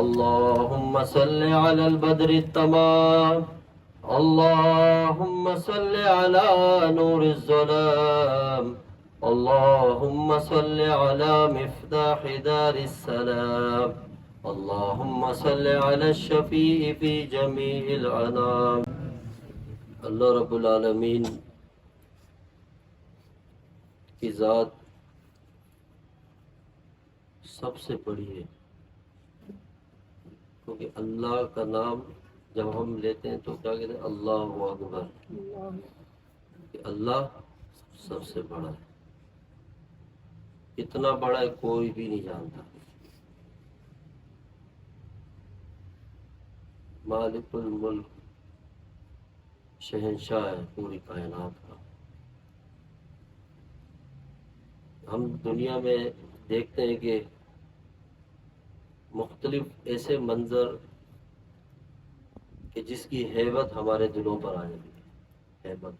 اللهم صل على البدر التمام، اللهم صل على نور الظلام، اللهم صل على مفتاح دار السلام، اللهم صل على الشفيع في جميع الأنام۔ اللہ رب العالمین کی ذات سب سے بڑی ہے، کیونکہ اللہ کا نام جب ہم لیتے ہیں تو کیا کہتے ہیں؟ اللہ اکبر، کہ اللہ سب سے بڑا ہے۔ اتنا بڑا ہے کوئی بھی نہیں جانتا۔ مالک الملک، شہنشاہ ہے پوری کائنات کا۔ ہم دنیا میں دیکھتے ہیں کہ مختلف ایسے منظر کہ جس کی ہیبت ہمارے دلوں پر آ جاتی ہے، ہیبت،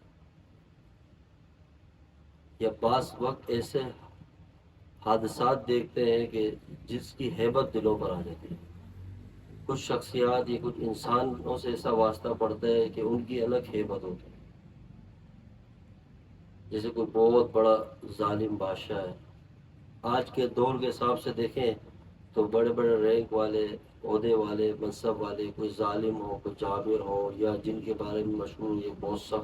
یا بعض وقت ایسے حادثات دیکھتے ہیں کہ جس کی ہیبت دلوں پر آ جاتی ہے۔ کچھ شخصیات یا کچھ انسانوں سے ایسا واسطہ پڑتا ہے کہ ان کی الگ ہیبت ہوتی ہے۔ جیسے کوئی بہت بڑا ظالم بادشاہ ہے، آج کے دور کے حساب سے دیکھیں تو بڑے بڑے رینک والے، عہدے والے، منصب والے، کوئی ظالم ہو، کوئی جابر ہو، یا جن کے بارے میں مشہور یہ بہت سا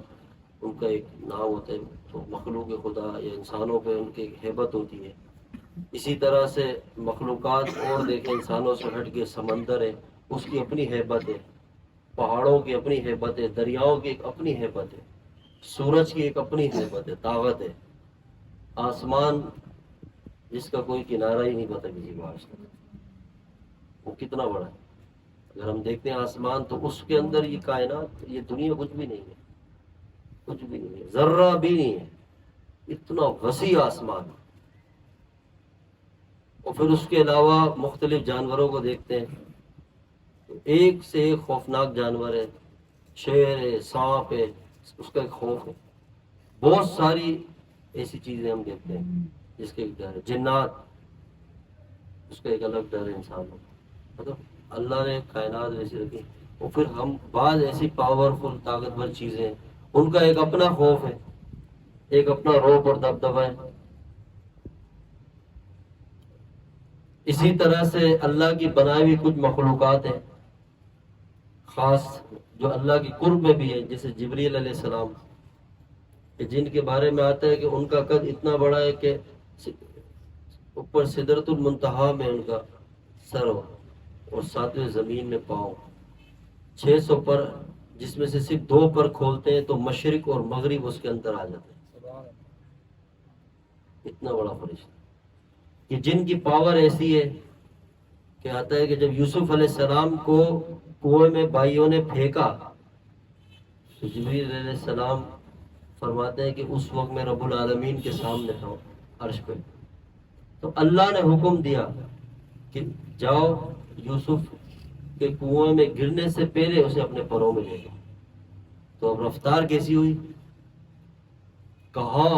ان کا ایک نام ہوتا ہے، تو مخلوق خدا یا انسانوں پہ ان کی ایک ہیبت ہوتی ہے۔ اسی طرح سے مخلوقات اور دیکھیں، انسانوں سے ہٹ کے سمندر ہے، اس کی اپنی ہیبت ہے، پہاڑوں کی اپنی ہیبت ہے، دریاؤں کی ایک اپنی ہیبت ہے، سورج کی ایک اپنی ہیبت ہے، طاقت ہے، آسمان جس کا کوئی کنارہ ہی نہیں پتا کسی کو آج تک، وہ کتنا بڑا ہے۔ اگر ہم دیکھتے ہیں آسمان تو اس کے اندر یہ کائنات، یہ دنیا کچھ بھی نہیں ہے، کچھ بھی نہیں ہے، ذرہ بھی نہیں ہے، اتنا وسیع آسمان۔ اور پھر اس کے علاوہ مختلف جانوروں کو دیکھتے ہیں، ایک سے ایک خوفناک جانور ہے، شیر ہے، سانپ ہے، اس کا ایک خوف ہے۔ بہت ساری ایسی چیزیں ہم دیکھتے ہیں جس کا ایک ڈر ہے، جنات، اس کا ایک الگ ڈر ہے انسان کو۔ مطلب اللہ نے کائنات ویسی رکھی، اور پھر ہم بعض ایسی پاورفل طاقتور چیزیں ہیں، ان کا ایک اپنا خوف ہے، ایک اپنا روب اور دبدبہ ہے۔ اسی طرح سے اللہ کی بنائی ہوئی کچھ مخلوقات ہیں خاص، جو اللہ کی قرب میں بھی ہے، جیسے جبریل علیہ السلام، کہ جن کے بارے میں آتا ہے کہ ان کا قد اتنا بڑا ہے کہ اوپر سدرۃ المنتہا میں ان کا سر ہو، اور 7ویں زمین میں پاؤں، 600 پر، جس میں سے صرف 2 پر کھولتے ہیں تو مشرق اور مغرب اس کے اندر آ جاتے ہیں۔ اتنا بڑا فرشتہ، کہ جن کی پاور ایسی ہے کہ آتا ہے کہ جب یوسف علیہ السلام کو کنویں میں بھائیوں نے پھینکا تو جبریل علیہ السلام فرماتے ہیں کہ اس وقت میں رب العالمین کے سامنے تھا عرش پہ، تو اللہ نے حکم دیا کہ جاؤ یوسف کے کنویں میں گرنے سے پہلے اسے اپنے پروں میں لے لو۔ تو اب رفتار کیسی ہوئی، کہاں،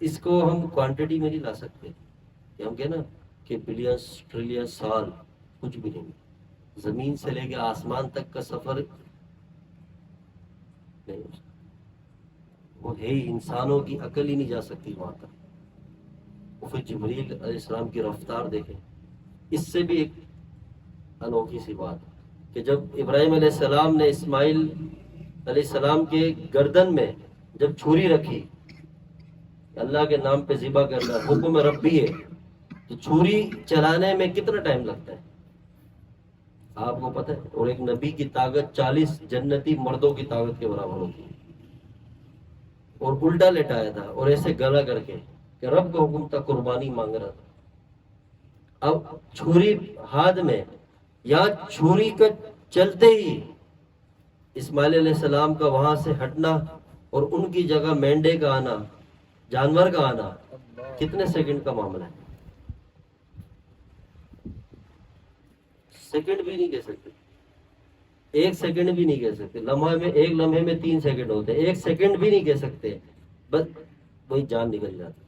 اس کو ہم کوانٹٹی میں نہیں لا سکتے کہ ہم کہیں نا کہ بلینس ٹریلین سال کچھ بھی نہیں، زمین سے لے کے آسمان تک کا سفر نہیں ہو سکتا، وہ ہے ہی، انسانوں کی عقل ہی نہیں جا سکتی وہاں تک۔ اور پھر جبریل علیہ السلام کی رفتار دیکھیں، اس سے بھی ایک انوکھی سی بات کہ جب ابراہیم علیہ السلام نے اسماعیل علیہ السلام کے گردن میں جب چھری رکھی، اللہ کے نام پہ ذبح کرنا حکم ربی ہے، تو چھری چلانے میں کتنا ٹائم لگتا ہے آپ کو پتہ ہے؟ اور ایک نبی کی طاقت 40 جنتی مردوں کی طاقت کے برابر ہوتی ہے، اور الٹا لٹایا تھا اور ایسے گلا کر کے کہ رب کا حکم تھا، قربانی مانگ رہا تھا۔ اب چھری ہاتھ میں، یا چھری کا چلتے ہی اسماعیل علیہ السلام کا وہاں سے ہٹنا اور ان کی جگہ مینڈے کا آنا، جانور کا آنا، کتنے سیکنڈ کا معاملہ ہے؟ سیکنڈ بھی نہیں کہہ سکتے، 1 سیکنڈ بھی نہیں کہہ سکتے، لمحے میں، 1 لمحے میں 3 سیکنڈ ہوتے ہیں، 1 سیکنڈ بھی نہیں کہہ سکتے، بس وہی جان نکل جاتی۔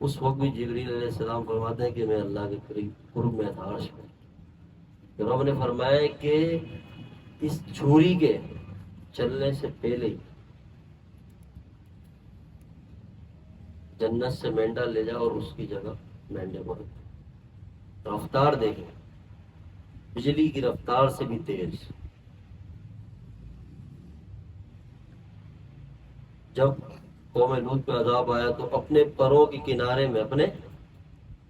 اس وقت بھی جبریل علیہ السلام فرماتے ہیں کہ میں اللہ کے قرب میں تھا عرش میں. رب نے فرمایا کہ اس چھری کے چلنے سے پہلے ہی جنت سے مینڈا لے جا اور اس کی جگہ مینڈے کو رکھ. رفتار دیکھیں، بجلی کی رفتار سے بھی تیز. جب قوم لوط پہ عذاب آیا تو اپنے پروں کے کنارے میں، اپنے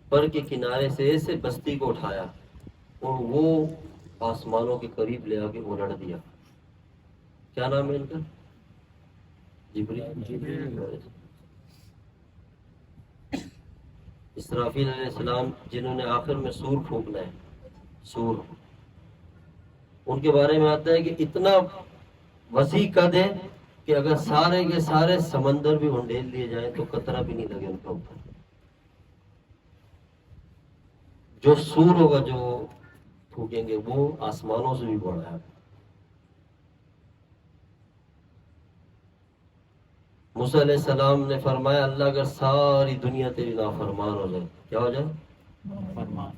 پر کے کنارے سے ایسے بستی کو اٹھایا اور وہ آسمانوں کے قریب لے آ کے الٹ دیا. کیا نام ہے ان کا؟ جبریل. اسرافیل علیہ السلام جنہوں نے آخر میں سور پھونکنا ہے، سور، ان کے بارے میں آتا ہے کہ اتنا وسیع قد ہے کہ اگر سارے کے سارے سمندر بھی انڈیل لیے جائیں تو قطرہ بھی نہیں لگے ان کے اوپر. جو سور ہوگا جو پھونکیں گے وہ آسمانوں سے بھی بڑا ہے. موسیٰ علیہ السلام نے فرمایا اللہ اگر ساری دنیا تیری نافرمان ہو جائے، کیا ہو جائے؟ فرمان،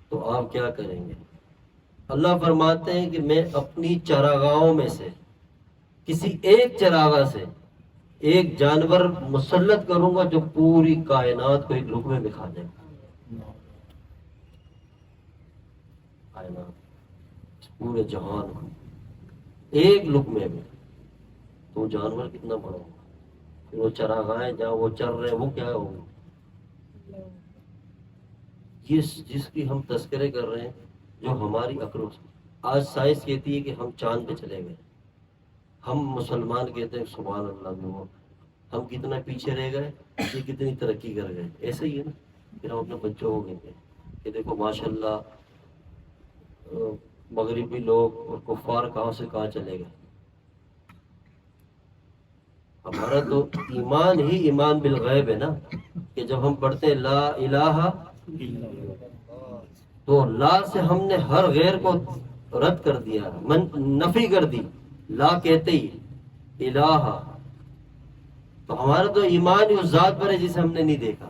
تو آپ کیا کریں گے؟ اللہ فرماتے ہیں کہ میں اپنی چراگاہوں میں سے کسی ایک چراگاہ سے ایک جانور مسلط کروں گا جو پوری کائنات کو ایک لقمے میں کھا جائے. کائنات، پورے جہان کو ایک لقمے میں. تو جانور کتنا بڑا ہوگا؟ پھر وہ چراگاہیں جہاں وہ چر رہے ہیں وہ کیا ہوگا؟ جس کی ہم تذکرے کر رہے ہیں، جو ہماری عقل، آج سائنس کہتی ہے کہ ہم چاند پہ چلے گئے، ہم مسلمان کہتے ہیں سبحان اللہ، وہ ہم کتنا پیچھے رہ گئے، یہ کتنی ترقی کر گئے. ایسے ہی ہے نا. پھر ہم اپنے بچوں کو کہیں گے کہ دیکھو ماشاء اللہ مغربی لوگ اور کفار کہاں سے کہاں چلے گئے. ہمارا تو ایمان ہی ایمان بالغیب ہے نا، کہ جب ہم پڑھتے ہیں لا الہ تو لا سے ہم نے ہر غیر کو رد کر دیا، نفی کر دی. لا کہتے ہی الہ، تو ہمارا تو ایمان ہی اس ذات پر ہے جسے ہم نے نہیں دیکھا،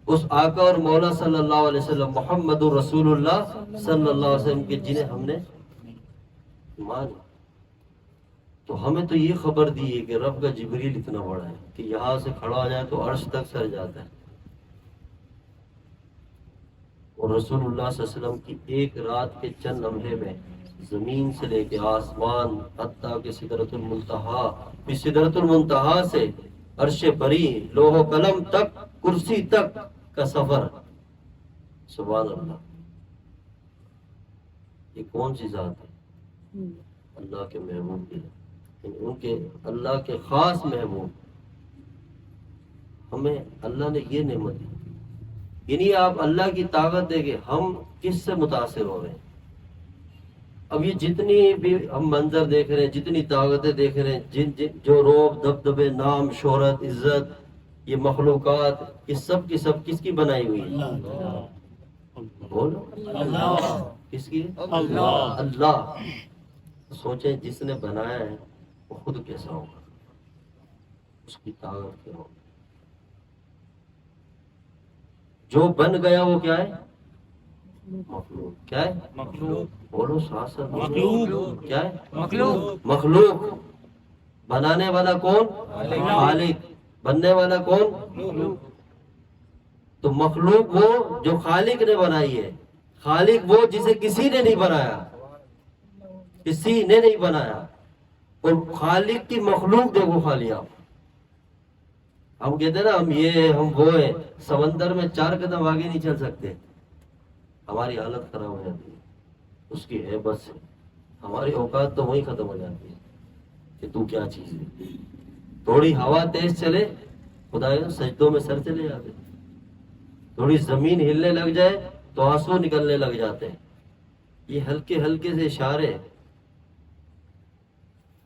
اس آقا اور مولا صلی اللہ علیہ وسلم محمد رسول اللہ صلی اللہ علیہ وسلم کے جنہیں ہم نے ایمان. تو ہمیں تو یہ خبر دی ہے کہ رب کا جبریل اتنا بڑا ہے کہ یہاں سے کھڑا ہو جائے تو عرش تک سر جاتا ہے. اور رسول اللہ صلی اللہ علیہ وسلم کی ایک رات کے چند لمحے میں زمین سے لے کے آسمان حتیٰ کہ سدرۃ المنتہا، پھر سدرۃ المنتہا سے عرش بری، لوح و قلم تک، کرسی تک کا سفر. سبحان اللہ. یہ کون سی ذات ہے؟ اللہ کے محبوب کی، ان کے اللہ کے خاص محبوب. ہمیں اللہ نے یہ نعمت دی. یعنی آپ اللہ کی طاقت دے کے ہم کس سے متاثر ہو رہے ہیں؟ اب یہ جتنی بھی ہم منظر دیکھ رہے ہیں، جتنی طاقتیں دیکھ رہے ہیں، جو روب، دبدبے، نام، شہرت، عزت، یہ مخلوقات، یہ سب کی سب کس کی بنائی ہوئی ہے؟ بولو اللہ. کس کی؟ اللہ. اللہ. سوچیں جس نے بنایا ہے وہ خود کیسا ہوگا، اس کی طاقت کیا ہوگی. جو بن گیا وہ کیا ہے؟ مخلوق. کیا ہے؟ مخلوق. بولو ساتھ ساتھ. مخلوق. کیا ہے؟ مخلوق. مخلوق. بنانے والا کون؟ خالق. بننے والا کون؟ مخلوق. تو مخلوق وہ جو خالق نے بنائی ہے، خالق وہ جسے کسی نے نہیں بنایا، کسی نے نہیں بنایا. اور خالق کی مخلوق دیکھو خالی آپ. ہم کہتے ہیں نا ہم یہ ہم وہ ہیں، سمندر میں 4 قدم آگے نہیں چل سکتے، ہماری حالت خراب ہو جاتی ہے. اس کی ہیبت سے ہماری اوقات تو وہی ختم ہو جاتی ہے کہ تو کیا چیز ہے. تھوڑی ہوا تیز چلے خدا سجدوں میں سر چلے جاتے، تھوڑی زمین ہلنے لگ جائے تو آنسو نکلنے لگ جاتے ہیں. یہ ہلکے ہلکے سے اشارے.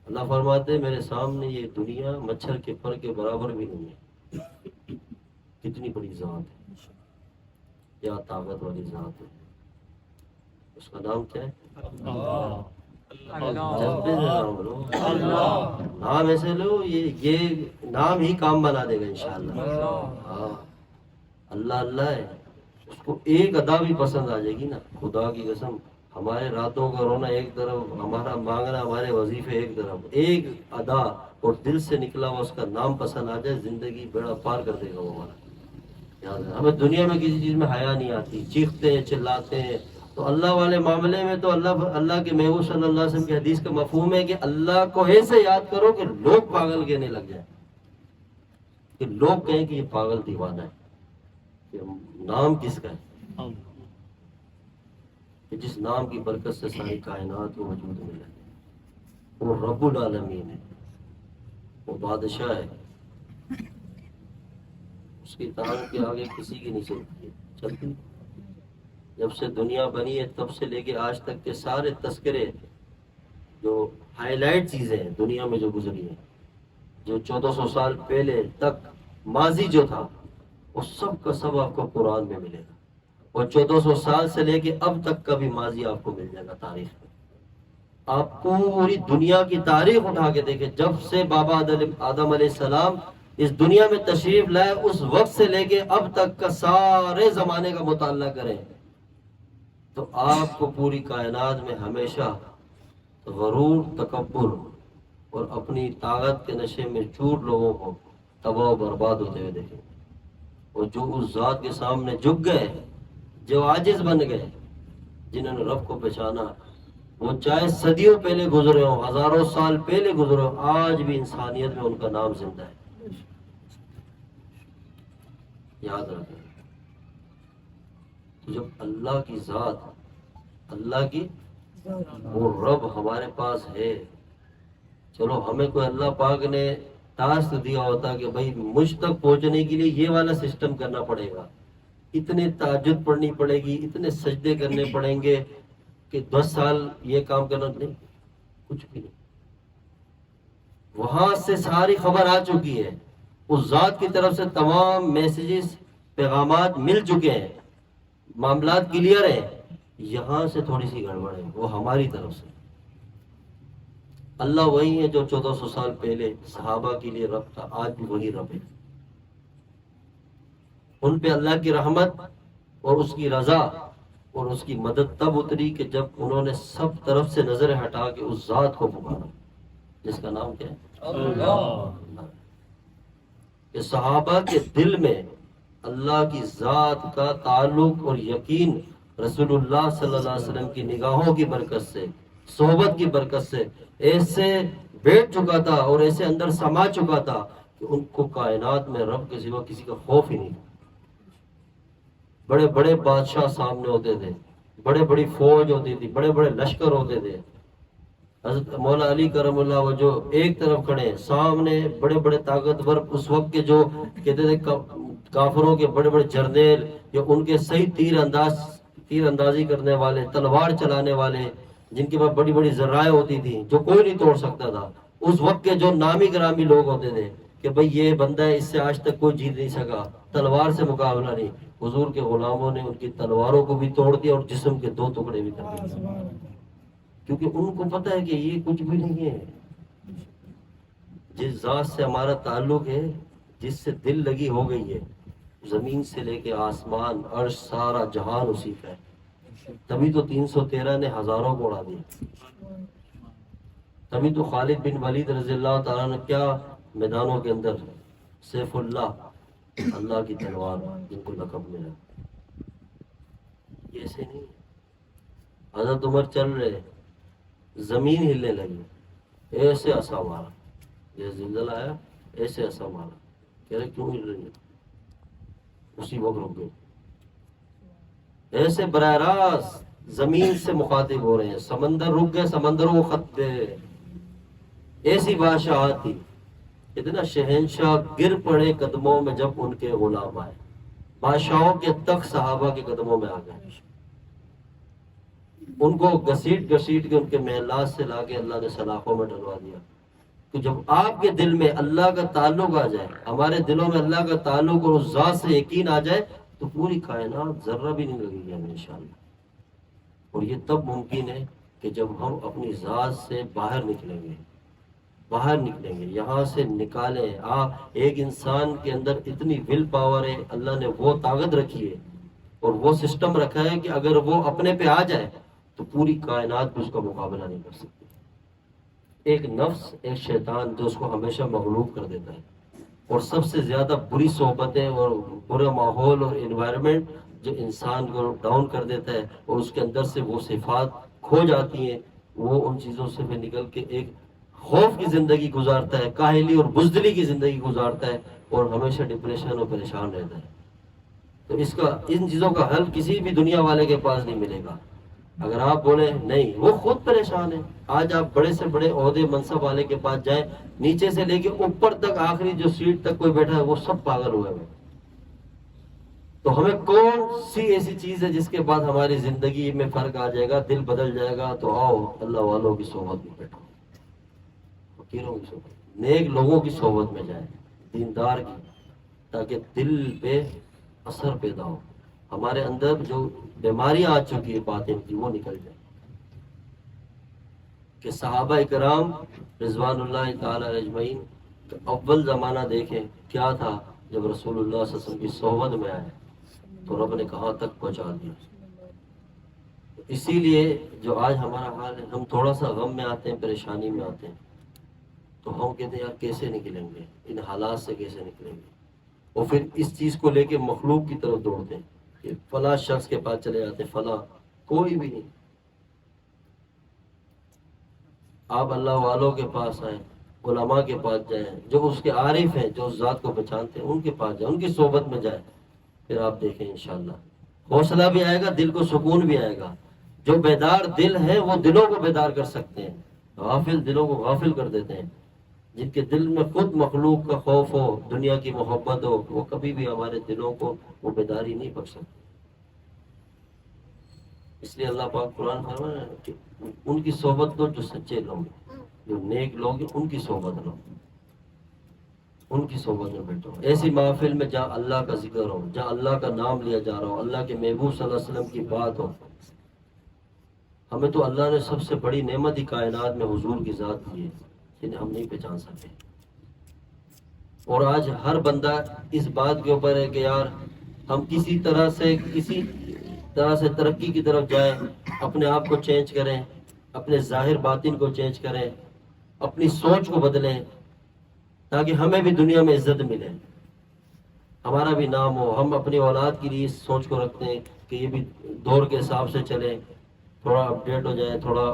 اللہ فرماتے ہیں میرے سامنے یہ دنیا مچھر کے پر کے برابر بھی نہیں ہے. کتنی بڑی ذات ہے، کیا طاقت والی ذات ہے. اس کا نام کیا ہے؟ اللہ. نام ایسے لو، یہ نام ہی کام بنا دے گا انشاءاللہ. ہاں اللہ اللہ ہے، اس کو ایک ادا بھی پسند آ جائے گی نا، خدا کی قسم ہمارے راتوں کا رونا ایک طرف، ہمارا مانگنا، ہمارے وظیفے ایک طرف، ایک ادا اور دل سے نکلا ہوا اس کا نام پسند آ جائے، زندگی بیڑا پار کر دے گا وہ ہمارا۔ یاد ہے ہمیں دنیا میں کسی چیز میں حیا نہیں آتی، چیختے ہیں چلاتے ہیں، تو اللہ والے معاملے میں تو اللہ کے محبوب صلی اللہ علیہ وسلم کی حدیث کا مفہوم ہے کہ اللہ کو ایسے یاد کرو کہ لوگ پاگل کہنے لگ جائیں، کہ لوگ کہیں کہ یہ پاگل دیوانہ ہے، کہ نام کس کا ہے، کہ جس نام کی برکت سے ساری کائنات کو وجود ملا ہے، وہ رب العالمین ہے، وہ بادشاہ ہے، اس کی طاقت کے آگے کسی کی نہیں چلتی، چلتی جب سے دنیا بنی ہے تب سے لے کے آج تک کے سارے تذکرے، جو ہائی لائٹ چیزیں ہیں دنیا میں جو گزری ہیں، جو 1400 سال پہلے تک ماضی جو تھا، وہ سب کا سب آپ کو قرآن میں ملے گا، اور 1400 سال سے لے کے اب تک کا بھی ماضی آپ کو مل جائے گا تاریخ میں۔ آپ پوری دنیا کی تاریخ اٹھا کے دیکھیں، جب سے بابا آدم علیہ السلام اس دنیا میں تشریف لائے اس وقت سے لے کے اب تک کا سارے زمانے کا مطالعہ کریں، تو آپ کو پوری کائنات میں ہمیشہ غرور، تکبر اور اپنی طاقت کے نشے میں چور لوگوں کو تباہ و برباد ہوتے ہوئے دیکھیں، اور جو اس ذات کے سامنے جھک گئے، جو عاجز بن گئے، جنہوں نے رب کو پہچانا، وہ چاہے صدیوں پہلے گزرے ہوں، ہزاروں سال پہلے گزرے ہوں، آج بھی انسانیت میں ان کا نام زندہ ہے۔ یاد رکھیں، جب اللہ کی ذات، اللہ کی وہ رب ہمارے پاس ہے، چلو ہمیں کوئی اللہ پاک نے ٹاسک دیا ہوتا کہ بھائی مجھ تک پہنچنے کے لیے یہ والا سسٹم کرنا پڑے گا، اتنے تہجد پڑھنی پڑے گی، اتنے سجدے کرنے پڑیں گے، کہ 10 سال یہ کام کرنا، نہیں، کچھ بھی نہیں، وہاں سے ساری خبر آ چکی ہے، اس ذات کی طرف سے تمام میسیجز، پیغامات مل چکے ہیں، معاملات کلیئر ہیں، یہاں سے تھوڑی سی گڑبڑ ہے، وہ ہماری طرف سے۔ اللہ وہی ہے جو 1400 سال پہلے صحابہ کے لیے رب تھا، آج بھی وہی رب ہے۔ ان پہ اللہ کی رحمت اور اس کی رضا اور اس کی مدد تب اتری کہ جب انہوں نے سب طرف سے نظریں ہٹا کے اس ذات کو پکارا جس کا نام کیا ہے، اللہ۔ کہ صحابہ کے دل میں اللہ کی ذات کا تعلق اور یقین رسول اللہ صلی اللہ علیہ وسلم کی نگاہوں کی برکت سے، صحبت کی برکت سے ایسے بیٹھ چکا تھا اور ایسے اندر سما چکا تھا کہ ان کو کائنات میں رب کے سوا کسی کا خوف ہی نہیں تھا۔ بڑے بڑے بادشاہ سامنے ہوتے تھے، بڑے بڑی فوج ہوتی تھی، بڑے بڑے لشکر ہوتے تھے، حضرت مولا علی کرم اللہ وہ جو ایک طرف کھڑے، سامنے بڑے بڑے طاقتور اس وقت کے جو کہتے تھے کافروں کے بڑے بڑے جرنیل، جو ان کے صحیح تیر اندازی کرنے والے، تلوار چلانے والے، جن کے پاس بڑی بڑی ذرائع ہوتی تھی جو کوئی نہیں توڑ سکتا تھا، اس وقت کے جو نامی گرامی لوگ ہوتے تھے کہ بھئی یہ بندہ ہے، اس سے آج تک کوئی جیت نہیں سکا، تلوار سے مقابلہ نہیں، حضور کے غلاموں نے ان کی تلواروں کو بھی توڑ دیا اور جسم کے 2 ٹکڑے بھی کر دیے، کیونکہ ان کو پتہ ہے کہ یہ کچھ بھی نہیں ہے، جس ذات سے ہمارا تعلق ہے، جس سے دل لگی ہو گئی ہے، زمین سے لے کے آسمان، عرش، سارا جہان اسی کا ہے۔ تبھی تو 313 نے ہزاروں کو اڑا دیا، تبھی تو خالد بن ولید رضی اللہ تعالیٰ نے کیا میدانوں کے اندر سیف اللہ، اللہ کی تلوار جن کو لقب ملا، یہ ایسے نہیں۔ حضرت عمر چل رہے، زمین ہلنے لگی، ایسے عصا مارا، یہ زلزلہ آیا، ایسے عصا مارا، کہہ رہے کیوں ہل رہی ہے، اسی وقت رک گئے، ایسے براہ راست زمین سے مخاطب ہو رہے ہیں، سمندر رک گئے، سمندروں کو خط دے، ایسی بادشاہت تھی، اتنا شہنشاہ گر پڑے قدموں میں جب ان کے غلام آئے، بادشاہوں کے تخت صحابہ کے قدموں میں آ گئے، ان کو گھسیٹ گھسیٹ کے ان کے محلات سے لا کے اللہ نے سلاخوں میں ڈلوا دیا۔ تو جب آپ کے دل میں اللہ کا تعلق آ جائے، ہمارے دلوں میں اللہ کا تعلق اور اس ذات سے یقین آ جائے، تو پوری کائنات ذرہ بھی نہیں لگے گی ہمیں انشاءاللہ۔ اور یہ تب ممکن ہے کہ جب ہم اپنی ذات سے باہر نکلیں گے، باہر نکلیں گے، یہاں سے نکالیں. ایک انسان کے اندر اتنی ول پاور ہے، اللہ نے وہ طاقت رکھی ہے اور وہ سسٹم رکھا ہے کہ اگر وہ اپنے پہ آ جائے تو پوری کائنات بھی اس کا مقابلہ نہیں کر سکتی. ایک نفس، ایک شیطان جو اس کو ہمیشہ مغلوب کر دیتا ہے. اور سب سے زیادہ بری صحبتیں اور برا ماحول اور انوائرمنٹ جو انسان کو ڈاؤن کر دیتا ہے اور اس کے اندر سے وہ صفات کھو جاتی ہیں، وہ ان چیزوں سے بھی نکل کے ایک خوف کی زندگی گزارتا ہے، کاہلی اور بزدلی کی زندگی گزارتا ہے اور ہمیشہ ڈپریشن اور پریشان رہتا ہے. تو ان چیزوں کا حل کسی بھی دنیا والے کے پاس نہیں ملے گا. اگر آپ بولیں نہیں، وہ خود پریشان ہے. آج آپ بڑے سے بڑے عہدے منصب والے کے پاس جائیں، نیچے سے لے کے اوپر تک آخری جو سیٹ تک کوئی بیٹھا ہے وہ سب پاگل ہوئے ہوئے. تو ہمیں کون سی ایسی چیز ہے جس کے بعد ہماری زندگی میں فرق آ جائے گا، دل بدل جائے گا؟ تو آؤ اللہ والوں کی صحبت میں بیٹھو، فقیروں کی صحبت، نیک لوگوں کی صحبت میں جائیں، دیندار کی، تاکہ دل پہ اثر پیدا ہو. ہمارے اندر جو بیماریاں آ چکی ہے باطن کی وہ نکل جائے. کہ صحابہ کرام رضوان اللہ تعالی اجمعین اول زمانہ دیکھیں کیا تھا. جب رسول اللہ صلی اللہ علیہ وسلم کی صحبت میں آئے تو رب نے کہاں تک پہنچا دیا. اسی لیے جو آج ہمارا حال ہے، ہم تھوڑا سا غم میں آتے ہیں، پریشانی میں آتے ہیں تو ہم کہتے ہیں یار کیسے نکلیں گے، ان حالات سے کیسے نکلیں گے. اور پھر اس چیز کو لے کے مخلوق کی طرف دوڑتے ہیں کہ فلاں شخص کے پاس چلے جاتے ہیں، فلاں. کوئی بھی نہیں. آپ اللہ والوں کے پاس آئیں، علماء کے پاس جائیں، جو اس کے عارف ہیں، جو اس ذات کو پہچانتے ہیں، ان کے پاس جائیں، ان کی صحبت میں جائیں. پھر آپ دیکھیں انشاءاللہ حوصلہ بھی آئے گا، دل کو سکون بھی آئے گا. جو بیدار دل ہیں وہ دلوں کو بیدار کر سکتے ہیں، غافل دلوں کو غافل کر دیتے ہیں. جن کے دل میں خود مخلوق کا خوف ہو، دنیا کی محبت ہو، وہ کبھی بھی ہمارے دلوں کو وہ بیداری نہیں بخش سکتے. اس لیے اللہ پاک قرآن فرما رہا ہے کہ ان کی صحبت لو جو سچے لوگ ہیں، جو نیک لوگ ہیں، ان کی صحبت لو، ان کی صحبت میں بیٹھو. ایسی محفل میں جہاں اللہ کا ذکر ہو، جہاں اللہ کا نام لیا جا رہا ہو، اللہ کے محبوب صلی اللہ علیہ وسلم کی بات ہو. ہمیں تو اللہ نے سب سے بڑی نعمت ہی کائنات میں حضور کی ذات دی ہے، جنہیں ہم نہیں پہچان سکتے. اور آج ہر بندہ اس بات کے اوپر ہے کہ یار ہم کسی طرح سے ترقی کی طرف جائیں، اپنے آپ کو چینج کریں، اپنے ظاہر باطن کو چینج کریں، اپنی سوچ کو بدلیں، تاکہ ہمیں بھی دنیا میں عزت ملے، ہمارا بھی نام ہو. ہم اپنی اولاد کے لیے اس سوچ کو رکھتے ہیں کہ یہ بھی دور کے حساب سے چلے، تھوڑا اپڈیٹ ہو جائے، تھوڑا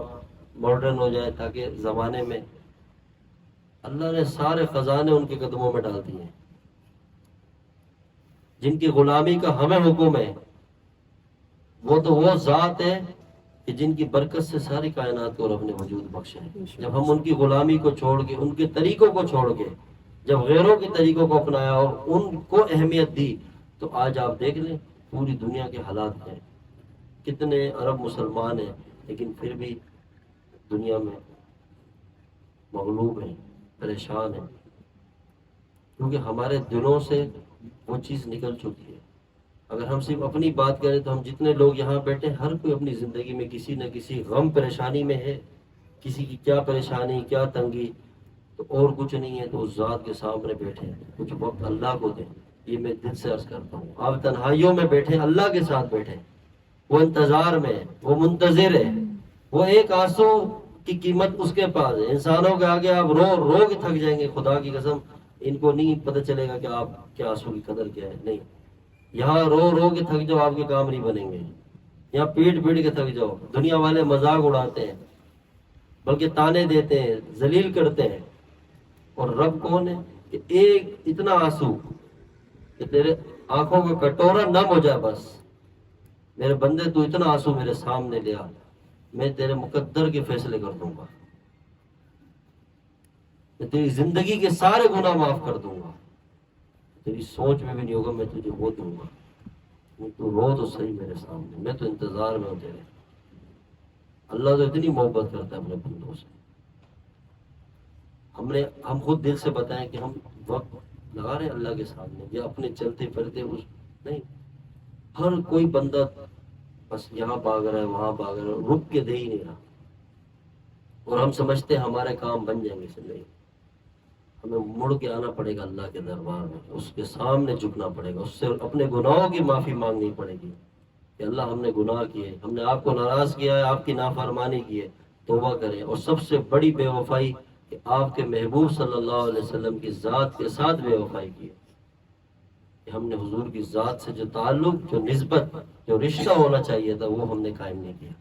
ماڈرن ہو جائے، تاکہ زمانے میں اللہ نے سارے خزانے ان کے قدموں میں ڈال دیے ہیں. جن کی غلامی کا ہمیں حکم ہے، وہ تو وہ ذات ہے کہ جن کی برکت سے ساری کائنات کو رب نے وجود بخشا ہے. جب ہم ان کی غلامی کو چھوڑ کے، ان کے طریقوں کو چھوڑ کے، جب غیروں کے طریقوں کو اپنایا اور ان کو اہمیت دی، تو آج آپ دیکھ لیں پوری دنیا کے حالات ہیں. کتنے عرب مسلمان ہیں لیکن پھر بھی دنیا میں مغلوب ہیں، پریشان ہیں، کیونکہ ہمارے دلوں سے وہ چیز نکل چکی ہے. اگر ہم صرف اپنی بات کریں تو ہم جتنے لوگ یہاں بیٹھے، ہر کوئی اپنی زندگی میں کسی نہ کسی غم پریشانی میں ہے. کسی کی کیا پریشانی، کیا تنگی، تو اور کچھ نہیں ہے تو اس ذات کے سامنے بیٹھے کچھ وقت اللہ کو دیں. یہ میں دل سے عرض کرتا ہوں. آپ تنہائیوں میں بیٹھے، اللہ کے ساتھ بیٹھے، وہ انتظار میں ہے، وہ منتظر ہے. وہ ایک آنسو کی قیمت اس کے پاس ہے. انسانوں کے آگے آپ رو رو کے تھک جائیں گے، خدا کی قسم ان کو نہیں پتہ چلے گا کہ آپ کیا آنسو کی قدر کیا ہے. نہیں، یہاں رو رو کے تھک جاؤ، آپ کے کام نہیں بنیں گے. یہاں پیٹ پیٹ کے تھک جاؤ، دنیا والے مذاق اڑاتے ہیں، بلکہ تانے دیتے ہیں، ذلیل کرتے ہیں. اور رب کون ہے کہ ایک اتنا آنسو کہ تیرے آنکھوں کا کٹورا نم ہو جائے. بس میرے بندے تو اتنا آنسو میرے سامنے لیا، میں تیرے مقدر کے فیصلے کر دوں گا، میں تیری زندگی کے سارے گناہ معاف کر دوں گا. تیری سوچ میں بھی نہیں ہوگا، میں تجھے وہ دوں گا. تو رو تو صحیح میرے سامنے، میں تو انتظار میں ہوں تیرے. اللہ تو اتنی محبت کرتا ہے اپنے بندوں سے. ہم خود دل سے بتائیں کہ ہم وقت لگا رہے ہیں اللہ کے سامنے، یا اپنے چلتے پھرتے نہیں. ہر کوئی بندہ بس یہاں بھاگ رہا ہے، وہاں بھاگ رہا ہے، رک کے دے ہی نہیں رہا. اور ہم سمجھتے ہیں ہمارے کام بن جائیں گے. سے نہیں، ہمیں مڑ کے آنا پڑے گا اللہ کے دربار میں، اس کے سامنے جھکنا پڑے گا، اس سے اپنے گناہوں کی معافی مانگنی پڑے گی کہ اللہ ہم نے گناہ کیے، ہم نے آپ کو ناراض کیا ہے، آپ کی نافرمانی کی ہے، توبہ کریں۔ اور سب سے بڑی بے وفائی کہ آپ کے محبوب صلی اللہ علیہ وسلم کی ذات کے ساتھ بے وفائی کی ہے، کہ ہم نے حضور کی ذات سے جو تعلق، جو نسبت، جو رشتہ ہونا چاہیے تھا وہ ہم نے قائم نہیں کیا۔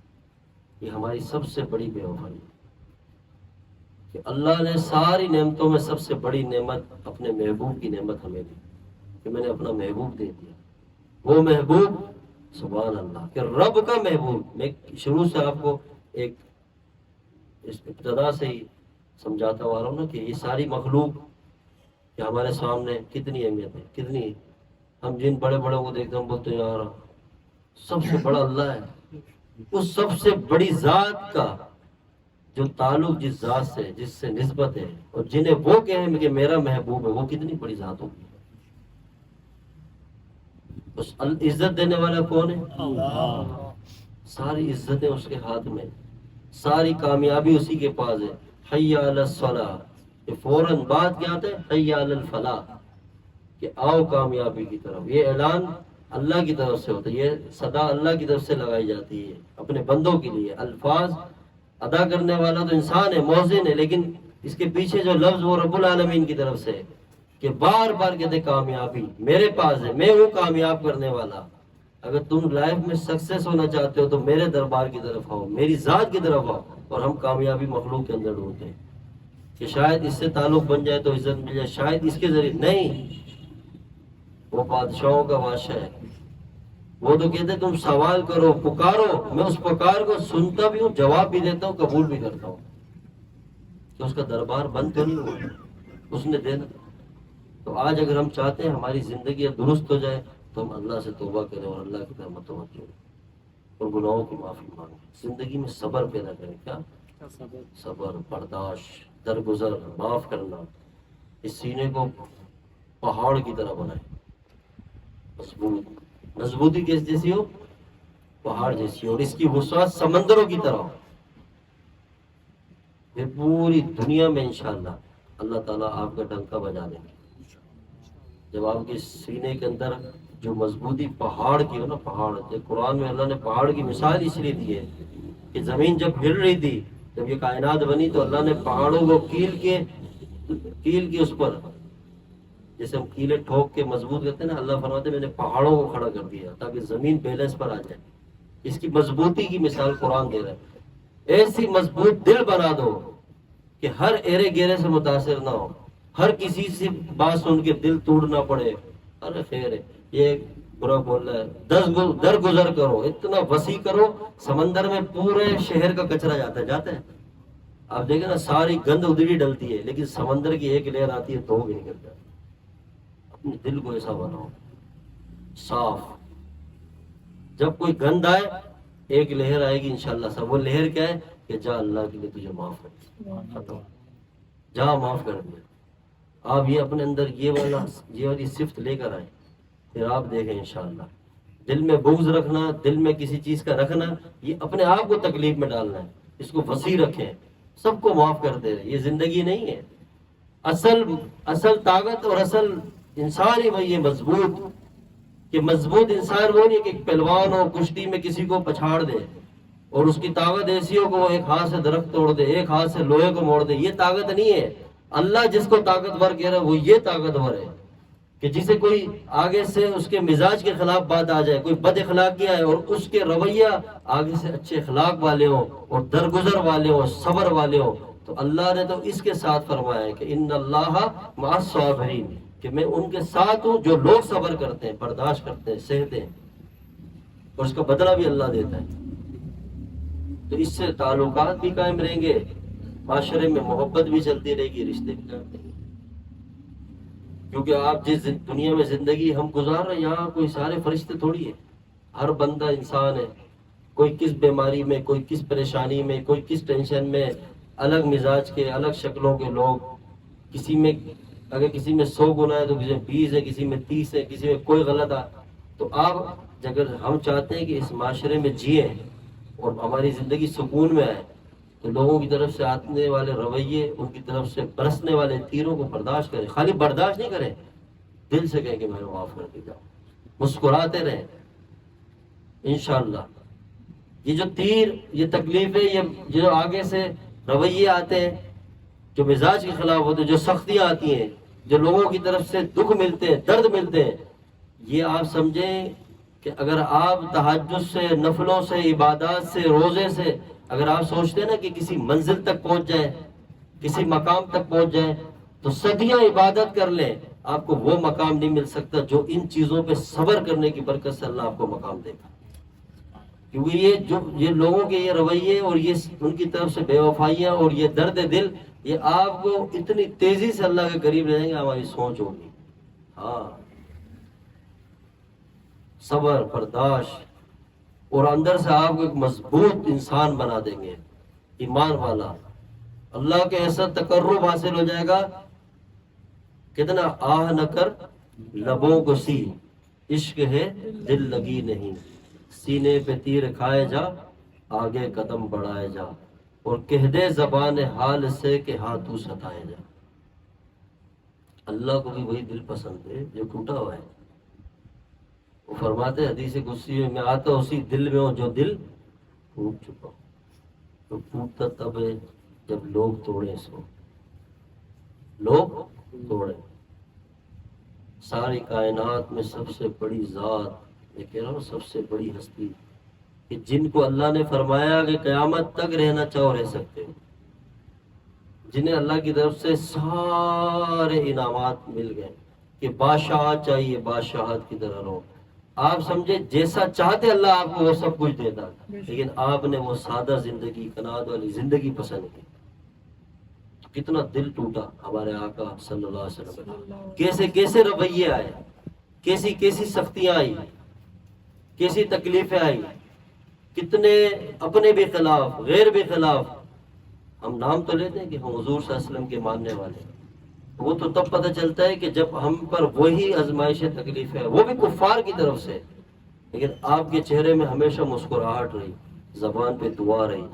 یہ ہماری سب سے بڑی بے وفائی ہے کہ اللہ نے ساری نعمتوں میں سب سے بڑی نعمت اپنے محبوب کی نعمت ہمیں دی، کہ میں نے اپنا محبوب دے دیا۔ وہ محبوب، سبحان اللہ، کہ رب کا محبوب۔ میں شروع سے آپ کو ایک اس ابتدا سے ہی سمجھاتا ہوا رہا ہوں نا کہ یہ ساری مخلوق کہ ہمارے سامنے کتنی اہمیت ہے، کتنی، ہم جن بڑے بڑے کو دیکھتے ہیں ہم بولتے ہیں یار سب سے بڑا اللہ ہے، اس سب سے بڑی ذات کا جو تعلق جس ذات سے، جس سے نسبت ہے، اور جنہیں وہ کہیں کہ میرا محبوب ہے، وہ کتنی بڑی ذات ہوگی۔ اس عزت دینے والا کون ہے؟ اللہ۔ ساری عزتیں اس کے ہاتھ میں، ساری کامیابی اسی کے پاس ہے۔ حی علی الصلاۃ، کہ فوراً بات کیا آتا ہے؟ حی علی الفلاح، کہ آؤ کامیابی کی طرف۔ یہ اعلان اللہ کی طرف سے ہوتا ہے، یہ صدا اللہ کی طرف سے لگائی جاتی ہے اپنے بندوں کے لیے۔ الفاظ ادا کرنے والا تو انسان ہے، موزن ہے، لیکن اس کے پیچھے جو لفظ وہ رب العالمین کی طرف سے ہے، کہ بار بار کہتے کامیابی میرے پاس ہے، میں ہوں کامیاب کرنے والا۔ اگر تم لائف میں سکسیس ہونا چاہتے ہو تو میرے دربار کی طرف آؤ، میری ذات کی طرف آؤ، اور ہم کامیابی مخلوق کے اندر ڈھونڈتے ہیں کہ شاید اس سے تعلق بن جائے تو عزت مل جائے، شاید اس کے ذریعے نہیں۔ وہ بادشاہوں کا بادشاہ ہے، وہ تو کہتے تم سوال کرو، پکارو، میں اس پکار کو سنتا بھی ہوں، جواب بھی دیتا ہوں، قبول بھی کرتا ہوں، کہ اس کا دربار بند تو نہیں ہوا، اس نے دینا۔ تو آج اگر ہم چاہتے ہیں ہماری زندگی درست ہو جائے تو ہم اللہ سے توبہ کریں اور اللہ کی طرف متوجہ ہوں اور گناہوں کی معافی مانگیں، زندگی میں صبر پیدا کریں۔ کیا صبر، برداشت، درگزر، معاف کرنا، اس سینے کو پہاڑ کی طرح بنائیں، مضبوط، مضبوطی کس جیسی ہو؟ پہاڑ جیسی ہو، اور اس کی وسعت سمندروں کی طرح ہو۔ پھر پوری دنیا میں انشاءاللہ اللہ تعالیٰ آپ کا ڈنکا بجا دیں گے۔ جب آپ کے سینے کے اندر جو مضبوطی پہاڑ کی ہو نا، پہاڑ، قرآن میں اللہ نے پہاڑ کی مثال اس لیے دی ہے کہ زمین جب ہل رہی تھی، جب یہ کائنات بنی تو اللہ نے پہاڑوں کو کیل کے اس پر، جیسے ہم کیلے ٹھوک کے مضبوط کرتے ہیں نا، اللہ فرماتے ہیں میں نے پہاڑوں کو کھڑا کر دیا تاکہ زمین بیلنس پر آ جائے۔ اس کی مضبوطی کی مثال قرآن دے رہا ہے۔ ایسی مضبوط دل بنا دو کہ ہر ایرے گیرے سے متاثر نہ ہو، ہر کسی سے بات سن کے دل توڑنا پڑے، ارے خیر ہے یہ برا بول رہا ہے، درگزر کرو، اتنا وسیع کرو، سمندر میں پورے شہر کا کچرا جاتا ہے۔ آپ دیکھیں نا ساری گند ادھر ہی ڈلتی ہے، لیکن سمندر کی ایک لہر آتی ہے تو بھی نکلتا ہے۔ اپنے دل کو ایسا بناؤ صاف، جب کوئی گند آئے ایک لہر آئے گی انشاءاللہ سب، وہ لہر کیا ہے کہ جا اللہ کے لیے تجھے معاف کر، ختم، جا معاف کر دیا۔ آپ یہ اپنے اندر یہ والی صفت لے کر آئیں، پھر آپ دیکھیں انشاءاللہ۔ دل میں بغض رکھنا، دل میں کسی چیز کا رکھنا، یہ اپنے آپ کو تکلیف میں ڈالنا ہے۔ اس کو وسیع رکھیں، سب کو معاف کرتے رہے، یہ زندگی نہیں ہے۔ اصل طاقت اور اصل انسان ہی وہی ہے مضبوط، کہ مضبوط انسان وہ نہیں کہ ایک پہلوان ہو کشتی میں کسی کو پچھاڑ دے اور اس کی طاقت ایسی ہو کہ وہ ایک ہاتھ سے درخت توڑ دے، ایک ہاتھ سے لوہے کو موڑ دے، یہ طاقت نہیں ہے۔ اللہ جس کو طاقتور کہہ رہا ہے وہ یہ طاقتور ہے کہ جسے کوئی آگے سے اس کے مزاج کے خلاف بات آ جائے، کوئی بد اخلاقیاں ہے اور اس کے رویہ آگے سے اچھے اخلاق والے ہوں اور درگزر والے ہوں، صبر والے ہوں، تو اللہ نے تو اس کے ساتھ فرمایا ہے کہ ان اللہ مع الصابرین، کہ میں ان کے ساتھ ہوں جو لوگ صبر کرتے ہیں، برداشت کرتے ہیں، سہتے ہیں، اور اس کا بدلہ بھی اللہ دیتا ہے۔ تو اس سے تعلقات بھی قائم رہیں گے، معاشرے میں محبت بھی چلتی رہے گی، رشتے بھی قائم رہیں گے۔ کیونکہ آپ جس دنیا میں زندگی ہم گزار رہے ہیں، یہاں کوئی سارے فرشتے تھوڑی ہے، ہر بندہ انسان ہے، کوئی کس بیماری میں، کوئی کس پریشانی میں، کوئی کس ٹینشن میں، الگ مزاج کے، الگ شکلوں کے لوگ، کسی میں اگر کسی میں 100 گناہ ہے تو کسی میں 20 ہے، کسی میں 30 ہے، کسی میں کوئی غلط ہے۔ تو آپ اگر ہم چاہتے ہیں کہ اس معاشرے میں جئیں اور ہماری زندگی سکون میں آئے تو لوگوں کی طرف سے آنے والے رویے، ان کی طرف سے برسنے والے تیروں کو برداشت کریں. خالی برداشت نہیں کریں، دل سے کہیں کہ میں معاف کر دیتا ہوں. مسکراتے رہیں انشاءاللہ. یہ جو تیر، یہ تکلیفیں، یہ جو آگے سے رویے آتے ہیں جو مزاج کے خلاف ہوتے ہیں، جو سختیاں آتی ہیں، جو لوگوں کی طرف سے دکھ ملتے ہیں، درد ملتے ہیں، یہ آپ سمجھیں کہ اگر آپ تہجد سے، نفلوں سے، عبادات سے، روزے سے اگر آپ سوچتے ہیں نا کہ کسی منزل تک پہنچ جائیں، کسی مقام تک پہنچ جائیں، تو صدیاں عبادت کر لیں، آپ کو وہ مقام نہیں مل سکتا جو ان چیزوں پہ صبر کرنے کی برکت سے اللہ آپ کو مقام دے گا. کیونکہ یہ لوگوں کے یہ رویے اور یہ ان کی طرف سے بے وفائیاں اور یہ درد دل، یہ آپ کو اتنی تیزی سے اللہ کے قریب رہیں گے. ہماری سوچ ہوگی. ہاں، صبر، برداشت، اور اندر سے آپ کو ایک مضبوط انسان بنا دیں گے، ایمان والا. اللہ کے ایسا تقرب حاصل ہو جائے گا. کتنا آہ نہ کر لبوں کو سی، عشق ہے دل لگی نہیں. سینے پہ تیر کھائے جا، آگے قدم بڑھائے جا، اور کہہ دے زبان حال سے کہ ہاں تو ستائے جا. اللہ کو بھی وہی دل پسند ہے جو ٹوٹا ہوا ہے. وہ فرماتے حدیث قدسی میں آتا اسی دل میں ہوں جو دل ٹوٹ چکا ہو. تو ٹوٹتا تب ہے جب لوگ توڑیں اس کو، لوگ توڑیں. ساری کائنات میں سب سے بڑی ذات، میں کہہ رہا ہوں سب سے بڑی ہستی، کہ جن کو اللہ نے فرمایا کہ قیامت تک رہنا چاہو رہ سکتے ہو، جنہیں اللہ کی طرف سے سارے انعامات مل گئے کہ بادشاہت چاہیے، بادشاہت کی طرح رہو. آپ سمجھے جیسا چاہتے اللہ آپ کو وہ سب کچھ دیتا، لیکن آپ نے وہ سادہ زندگی، قناعت والی زندگی پسند کی. کتنا دل ٹوٹا ہمارے آقا صلی اللہ علیہ وسلم. کیسے کیسے رویے آئے، کیسی کیسی سختیاں آئی، کیسی تکلیفیں آئی، کتنے اپنے بھی خلاف، غیر بھی خلاف. ہم نام تو لیتے ہیں کہ ہم حضور صلی اللہ علیہ وسلم کے ماننے والے ہیں. وہ تو تب پتہ چلتا ہے کہ جب ہم پر وہی آزمائشیں، تکلیفیں، وہ بھی کفار کی طرف سے، لیکن آپ کے چہرے میں ہمیشہ مسکراہٹ رہی، زبان پہ دعا رہی.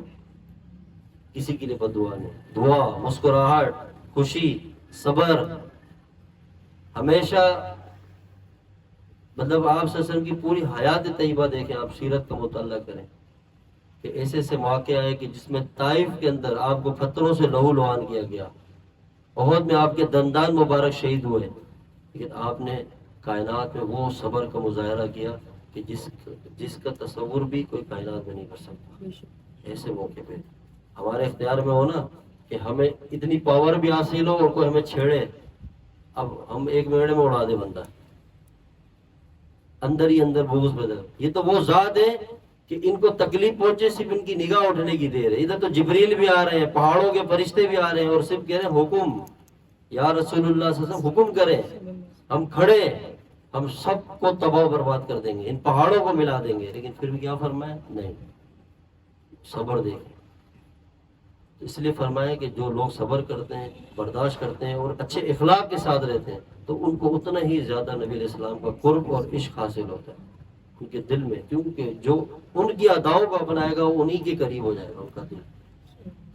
کسی کے لیے بد دعا نہیں، دعا، مسکراہٹ، خوشی، صبر. ہمیشہ مطلب آپ صلی اللہ علیہ وسلم کی پوری حیات طیبہ دیکھیں، آپ سیرت کا مطالعہ کریں کہ ایسے ایسے واقعہ ہے کہ جس میں طائف کے اندر آپ کو پتھروں سے لہو لہان کیا گیا، احد میں آپ کے دندان مبارک شہید ہوئے، لیکن آپ نے کائنات میں وہ صبر کا مظاہرہ کیا کہ جس کا تصور بھی کوئی کائنات میں نہیں کر سکتا. ایسے موقع پہ ہمارے اختیار میں ہو نا کہ ہمیں اتنی پاور بھی حاصل ہو اور کوئی ہمیں چھیڑے، اب ہم ایک منٹ میں اڑا دے بندہ، اندر ہی اندر بغض بدل. یہ تو وہ ذات ہے کہ ان کو تکلیف پہنچے صرف ان کی نگاہ اٹھنے کی دیر ہے. ادھر تو جبریل بھی آ رہے ہیں، پہاڑوں کے فرشتے بھی آ رہے ہیں، اور صرف کہہ رہے ہیں حکم، یا رسول اللہ صلی اللہ علیہ وسلم حکم کریں. ہم کھڑے، ہم سب کو تباہ و برباد کر دیں گے، ان پہاڑوں کو ملا دیں گے. لیکن پھر بھی کیا فرمایا؟ نہیں، صبر دیکھیں. اس لیے فرمایا کہ جو لوگ صبر کرتے ہیں، برداشت کرتے ہیں اور اچھے اخلاق کے ساتھ رہتے ہیں، تو ان کو اتنا ہی زیادہ نبی علیہ السلام کا قرب اور عشق حاصل ہوتا ہے ان کے دل میں. کیونکہ جو ان کی اداؤں کو اپنائے گا وہ انہی کے قریب ہو جائے گا ان کا دل.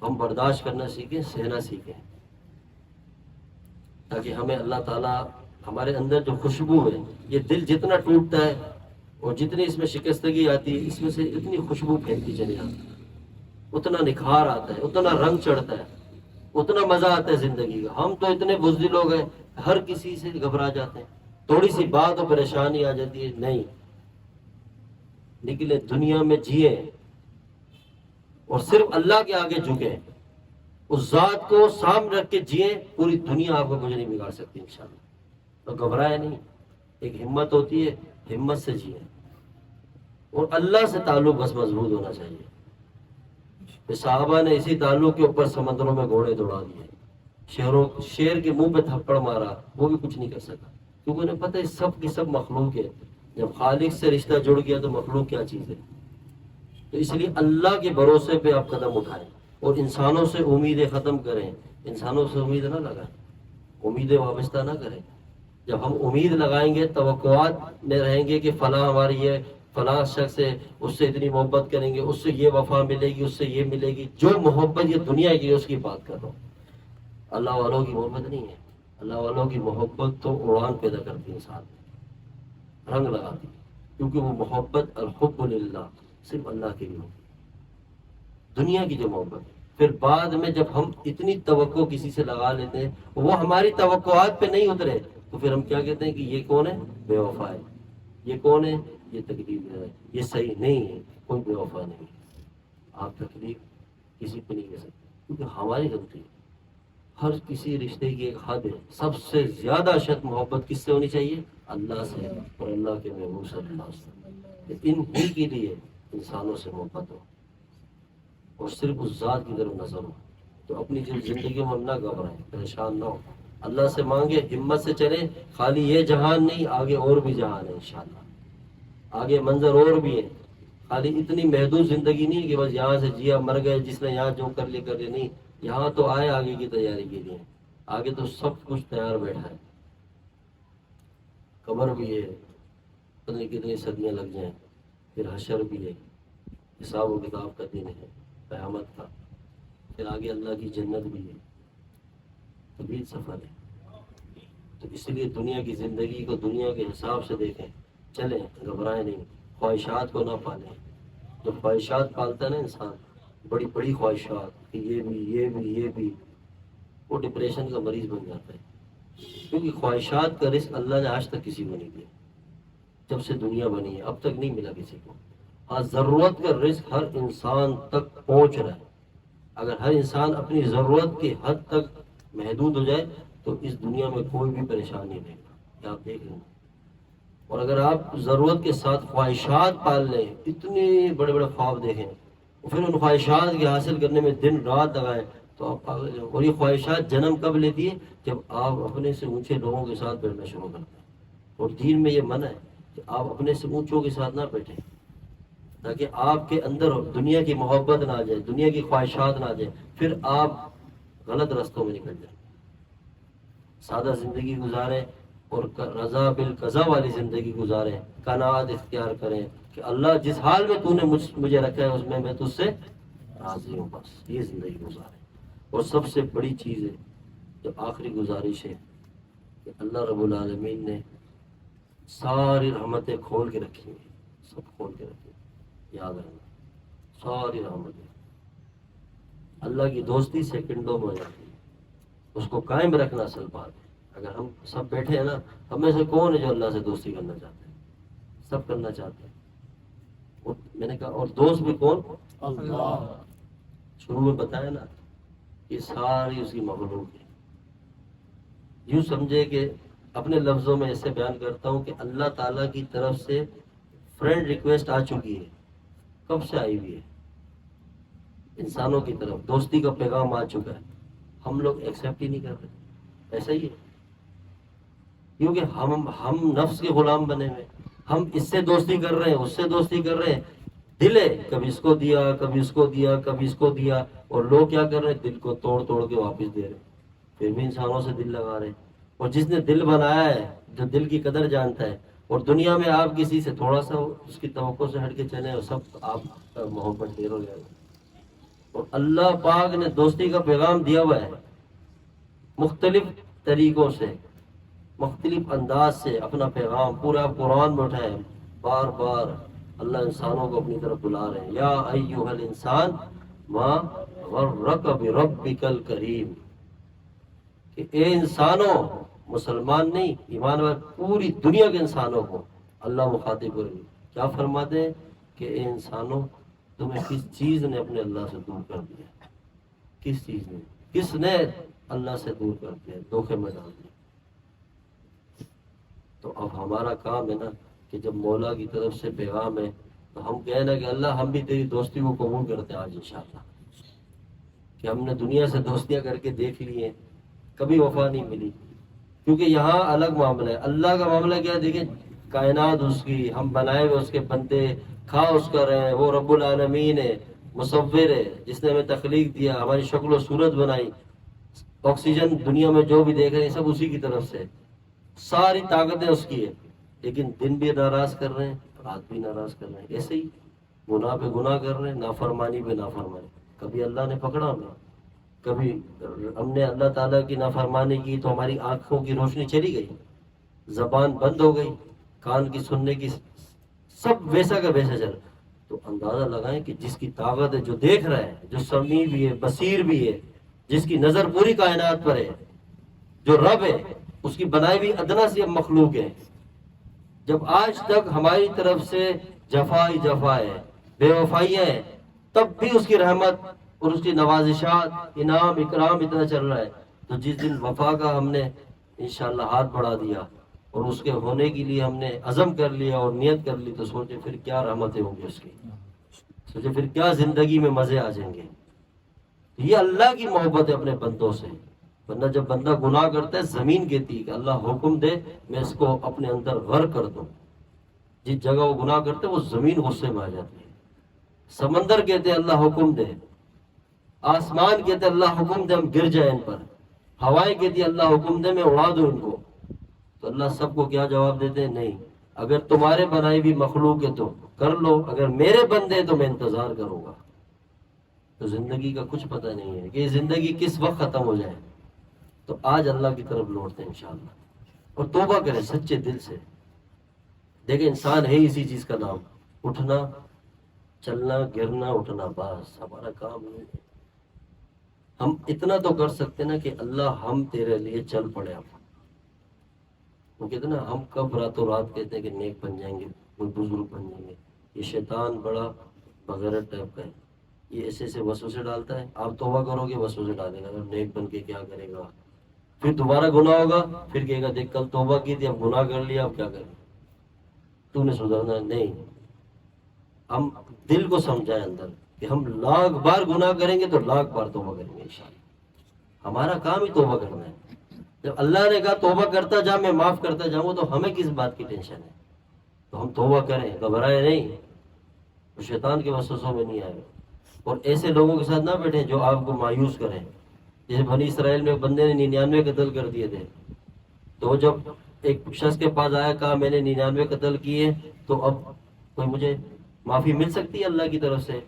ہم برداشت کرنا سیکھیں، سہنا سیکھیں، تاکہ ہمیں اللہ تعالیٰ ہمارے اندر جو خوشبو ہے، یہ دل جتنا ٹوٹتا ہے اور جتنی اس میں شکستگی آتی ہے، اس میں سے اتنی خوشبو پھیلتی چلی جاتی ہے، اتنا نکھار آتا ہے، اتنا رنگ چڑھتا ہے، اتنا مزہ آتا ہے زندگی کا. ہم تو اتنے بزدل لوگ ہیں، ہر کسی سے گھبرا جاتے ہیں، تھوڑی سی بات اور پریشانی آ جاتی ہے. نہیں، نکلے دنیا میں جیے اور صرف اللہ کے آگے جھکے، اس ذات کو سامنے رکھ کے جیے. پوری دنیا آپ کو کچھ نہیں بگاڑ سکتی انشاءاللہ. تو گھبرائے نہیں، ایک ہمت ہوتی ہے، ہمت سے جیے، اور اللہ سے تعلق بس مضبوط ہونا چاہیے. صحابہ نے اسی تعلق کے اوپر سمندروں میں گھوڑے دوڑا دیے، شیر کے منہ پہ تھپڑ مارا، وہ بھی کچھ نہیں کر سکا، کیونکہ انہیں پتہ ہے سب کی سب مخلوق ہے. جب خالق سے رشتہ جڑ گیا تو مخلوق کیا چیز ہے. تو اس لیے اللہ کے بھروسے پہ آپ قدم اٹھائیں اور انسانوں سے امیدیں ختم کریں. انسانوں سے امید نہ لگائیں، امیدیں وابستہ نہ کریں. جب ہم امید لگائیں گے، توقعات میں رہیں گے کہ فلاں ہماری ہے، فلاں شخص ہے اس سے اتنی محبت کریں گے، اس سے یہ وفا ملے گی، اس سے یہ ملے گی، جو محبت یہ دنیا کی ہے اس کی بات کر رہا ہوں، اللہ والوں کی محبت نہیں ہے۔ اللہ والوں کی محبت تو اڑان پیدا کرتی ہے، انسان میں رنگ لگاتی ہے، کیونکہ وہ محبت الحب للہ صرف اللہ کے لیے ہوتی ہے۔ دنیا کی جو محبت ہے، پھر بعد میں جب ہم اتنی توقع کسی سے لگا لیتے ہیں، وہ ہماری توقعات پہ نہیں اترے، تو پھر ہم کیا کہتے ہیں کہ یہ کون ہے؟ بے وفا ہے۔ یہ کون ہے؟ یہ تکلیف ہے، یہ صحیح نہیں ہے، کوئی بے وفا نہیں ہے۔ آپ تکلیف کسی پہ نہیں کہہ سکتے، کیونکہ ہماری غلطی ہے۔ ہر کسی رشتے کی ایک حد ہے، سب سے زیادہ اشد محبت کس سے ہونی چاہیے؟ اللہ سے اور اللہ کے محبوب صلی اللہ علیہ وسلم۔ ان ہی کے لیے انسانوں سے محبت ہو اور صرف اس ذات کی طرف نظر ہو، تو اپنی زندگی میں ہم نہ گھبرائیں، پریشان نہ ہو، اللہ سے مانگے، ہمت سے چلیں۔ خالی یہ جہان نہیں، آگے اور بھی جہان ہے انشاءاللہ، آگے منظر اور بھی ہے۔ خالی اتنی محدود زندگی نہیں کہ بس یہاں سے جیا مر گئے، جس نے یہاں جو کر لیا نہیں، یہاں تو آئے آگے کی تیاری کے لیے، آگے تو سب کچھ تیار بیٹھا ہے۔ قبر بھی ہے، پتہ نہیں کتنی صدیاں لگ جائیں، پھر حشر بھی ہے، حساب و کتاب کا دن ہے، قیامت کا، پھر آگے اللہ کی جنت بھی ہے، طویل سفر ہے۔ تو اس لیے دنیا کی زندگی کو دنیا کے حساب سے دیکھیں، چلیں، گھبرائیں نہیں، خواہشات کو نہ پالیں۔ جو خواہشات پالتا ہے نا انسان، بڑی بڑی خواہشات کہ یہ بھی یہ بھی یہ بھی، وہ ڈپریشن کا مریض بن جاتا ہے، کیونکہ خواہشات کا رزق اللہ نے آج تک کسی کو نہیں دیا، جب سے دنیا بنی ہے اب تک نہیں ملا کسی کو۔ ہاں، ضرورت کا رزق ہر انسان تک پہنچ رہا ہے۔ اگر ہر انسان اپنی ضرورت کی حد تک محدود ہو جائے تو اس دنیا میں کوئی بھی پریشان نہیں رہے گا، یہ آپ دیکھ لیں۔ اور اگر آپ ضرورت کے ساتھ خواہشات پال لیں، اتنے بڑے بڑے خواب دیکھیں، اور پھر ان خواہشات کے حاصل کرنے میں دن رات لگائیں، تو آپ پاگل ہو جائیں۔ اور یہ خواہشات جنم کب لیتی ہے؟ جب آپ اپنے سے اونچے لوگوں کے ساتھ بیٹھنا شروع کرتے ہیں۔ اور دین میں یہ منع ہے کہ آپ اپنے سے اونچوں کے ساتھ نہ بیٹھیں، تاکہ آپ کے اندر دنیا کی محبت نہ آ جائے، دنیا کی خواہشات نہ آ جائے، پھر آپ غلط رستوں میں نکل جائیں۔ سادہ زندگی گزاریں اور رضا بالقضا والی زندگی گزاریں، قناعت اختیار کریں کہ اللہ جس حال میں تو نے مجھے رکھا ہے اس میں تجھ سے راضی ہوں، بس یہ زندگی گزاریں۔ اور سب سے بڑی چیز ہے جو آخری گزارش ہے کہ اللہ رب العالمین نے ساری رحمتیں کھول کے رکھی ہیں، سب کھول کے رکھی ہیں، یاد رکھنا ساری رحمتیں۔ اللہ کی دوستی سیکنڈوں میں ہو جاتی ہے، اس کو قائم رکھنا اصل بات ہے۔ اگر ہم سب بیٹھے ہیں نا، ہم میں سے کون ہے جو اللہ سے دوستی کرنا چاہتے ہیں؟ سب کرنا چاہتے ہیں۔ اور میں نے کہا اور دوست بھی کون؟ اللہ۔ شروع میں بتایا نا کہ ساری اس کی مخلوق ہے۔ یوں سمجھے کہ اپنے لفظوں میں ایسے بیان کرتا ہوں کہ اللہ تعالیٰ کی طرف سے فرینڈ ریکویسٹ آ چکی ہے، کب سے آئی ہوئی ہے، انسانوں کی طرف دوستی کا پیغام آ چکا ہے، ہم لوگ ایکسیپٹ ہی نہیں کر رہے۔ ایسا ہی ہے، کیونکہ ہم نفس کے غلام بنے ہوئے، ہم اس سے دوستی کر رہے ہیں، اس سے دوستی کر رہے ہیں، دل ہے کبھی اس کو دیا، کبھی اس کو دیا، کبھی اس کو دیا، اور لوگ کیا کر رہے ہیں؟ دل کو توڑ توڑ کے واپس دے رہے ہیں، پھر بھی انسانوں سے دل لگا رہے ہیں۔ اور جس نے دل بنایا ہے، جو دل کی قدر جانتا ہے، اور دنیا میں آپ کسی سے تھوڑا سا اس کی توقع سے ہٹ کے چلیں اور سب آپ محبت ڈھیر ہو جائے گا۔ اور اللہ پاک نے دوستی کا پیغام دیا ہوا ہے، مختلف طریقوں سے، مختلف انداز سے اپنا پیغام پورا قرآن میں اٹھائے، بار بار اللہ انسانوں کو اپنی طرف بلا رہے ہیں۔ یا ایھا الانسان ما غرک بربک الکریم، کہ اے انسانوں، مسلمان نہیں، ایمان والے پوری دنیا کے انسانوں کو اللہ مخاطب کرے، کیا فرماتے ہیں کہ اے انسانوں، تمہیں کس چیز نے اپنے اللہ سے دور کر دیا؟ کس چیز نے؟ کس نے اللہ سے دور کر دیا، دھوکے میں ڈال دیا؟ تو اب ہمارا کام ہے نا کہ جب مولا کی طرف سے پیغام ہے تو ہم کہیں نا کہ اللہ ہم بھی تیری دوستی کو قبول کرتے ہیں آج انشاءاللہ، کہ ہم نے دنیا سے دوستیاں کر کے دیکھ لی ہیں، کبھی وفا نہیں ملی، کیونکہ یہاں الگ معاملہ ہے۔ اللہ کا معاملہ کیا ہے؟ دیکھیں، کائنات اس کی، ہم بنائے ہوئے اس کے بندے، کھا اس کا رہے ہیں، وہ رب العالمین ہے، مصور ہے، جس نے ہمیں تخلیق دیا، ہماری شکل و صورت بنائی، آکسیجن دنیا میں جو بھی دیکھ رہے ہیں سب اسی کی طرف سے، ساری طاقتیں اس کی ہے، لیکن دن بھی ناراض کر رہے ہیں رات بھی ناراض کر رہے ہیں، ایسے ہی گناہ پہ گناہ کر رہے ہیں، نافرمانی پہ نافرمانی. کبھی اللہ نے پکڑا ہمیں، کبھی ہم نے اللہ تعالیٰ کی نافرمانی کی تو ہماری آنکھوں کی روشنی چلی گئی، زبان بند ہو گئی، کان کی سننے کی سب ویسا کا ویسا چل. تو اندازہ لگائیں کہ جس کی طاقت ہے، جو دیکھ رہا ہے، جو سمیع بھی ہے، بصیر بھی ہے، جس کی نظر پوری کائنات پر ہے، جو رب ہے، اس کی بنائی ہوئی ادنا سی مخلوق ہے. جب آج تک ہماری طرف سے جفا ہی جفا ہے، بے وفائیاں ہیں، تب بھی اس کی رحمت اور اس کی نوازشات، انعام اکرام اتنا چل رہا ہے. تو جس دن وفا کا ہم نے انشاءاللہ ہاتھ بڑھا دیا اور اس کے ہونے کے لیے ہم نے عزم کر لیا اور نیت کر لی، تو سوچے پھر کیا رحمتیں ہوں گی اس کی، سوچے پھر کیا زندگی میں مزے آ جائیں گے. یہ اللہ کی محبت ہے اپنے بندوں سے. ورنہ جب بندہ گناہ کرتا ہے، زمین کہتی ہے کہ اللہ حکم دے میں اس کو اپنے اندر غرق کر دوں. جس جگہ وہ گناہ کرتے وہ زمین غصے میں آ جاتی ہے. سمندر کہتے اللہ حکم دے، آسمان کہتے اللہ حکم دے ہم گر جائیں ان پر، ہوائیں کہتی اللہ حکم دے میں اڑا دوں ان کو. تو اللہ سب کو کیا جواب دیتے ہیں؟ نہیں، اگر تمہارے بنائی بھی مخلوق ہے تو کر لو، اگر میرے بندے تو میں انتظار کروں گا. تو زندگی کا کچھ پتہ نہیں ہے کہ یہ زندگی کس وقت ختم ہو جائے. تو آج اللہ کی طرف لوٹتے ہیں انشاءاللہ اور توبہ کریں سچے دل سے. دیکھیں انسان ہے اسی چیز کا نام، اٹھنا چلنا گرنا اٹھنا، بس ہمارا کام نہیں ہے. ہم اتنا تو کر سکتے نا کہ اللہ ہم تیرے لیے چل پڑے. اب وہ کہتے نا ہم کب راتوں رات کہتے ہیں کہ نیک بن جائیں گے، کوئی بزرگ بن جائیں گے. یہ شیطان بڑا بغیرت ٹائپ کا ہے، یہ ایسے ایسے وسوسے ڈالتا ہے. آپ توبہ کرو گے وسوسے ڈالے گا، اگر نیک بن کے کیا کرے گا، پھر دوبارہ گناہ ہوگا، پھر کہے گا دیکھ کل توبہ کی تھی اب گناہ کر لیا اب کیا کریں، تو نے سدھرنا نہیں. ہم دل کو سمجھائیں اندر کہ ہم لاکھ بار گناہ کریں گے تو لاکھ بار توبہ کریں گے انشاءاللہ. ہمارا کام ہی توبہ کرنا ہے. جب اللہ نے کہا توبہ کرتا جا میں معاف کرتا جاؤں تو ہمیں کس بات کی ٹینشن ہے. تو ہم توبہ کریں، گھبرائے نہیں، تو شیطان کے وسوسوں میں نہیں آئے. اور ایسے لوگوں کے ساتھ نہ بیٹھیں جو آپ کو مایوس کریں. جیسے بنی اسرائیل میں ایک بندے نے 99 قتل کر دیے تھے، تو جب ایک شخص کے پاس آیا کہا میں نے 99 قتل کیے تو اب کوئی مجھے معافی مل سکتی ہے اللہ کی طرف سے.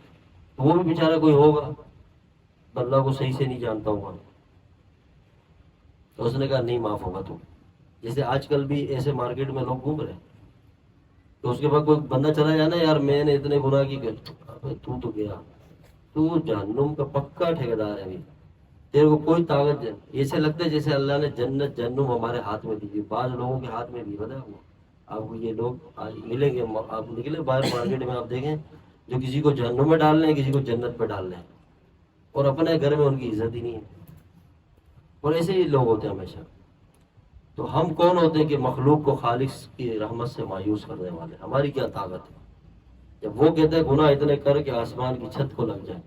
تو وہ بھی بیچارہ کوئی ہوگا اللہ کو صحیح سے نہیں جانتا ہوگا، تو اس نے کہا نہیں معاف ہوگا تو. جیسے آج کل بھی ایسے مارکیٹ میں لوگ گھوم رہے ہیں، تو اس کے بعد کوئی بندہ چلا جانا یار میں نے اتنے گناہ کی کہ تو گیا، تو جہنم کا پکا ٹھیکیدار ہے. ابھی تیرے کو کوئی طاقت ہے، ایسے لگتا ہے جیسے اللہ نے جنت جہنم ہمارے ہاتھ میں دی. بعض لوگوں کے ہاتھ میں بھی پتہ ہے آپ کو، یہ لوگ آج ملیں گے، آپ نکلے باہر مارکیٹ میں آپ دیکھیں جو کسی کو جہنم میں ڈال رہے ہیں، کسی کو جنت پہ ڈال رہے ہیں، اور اپنے گھر میں ان کی عزت ہی نہیں ہے. اور ایسے ہی لوگ ہوتے ہیں ہمیشہ. تو ہم کون ہوتے ہیں کہ مخلوق کو خالق کی رحمت سے مایوس کرنے والے؟ ہماری کیا طاقت ہے؟ جب وہ کہتے ہیں گناہ اتنے کر کے آسمان کی چھت کو لگ جائے،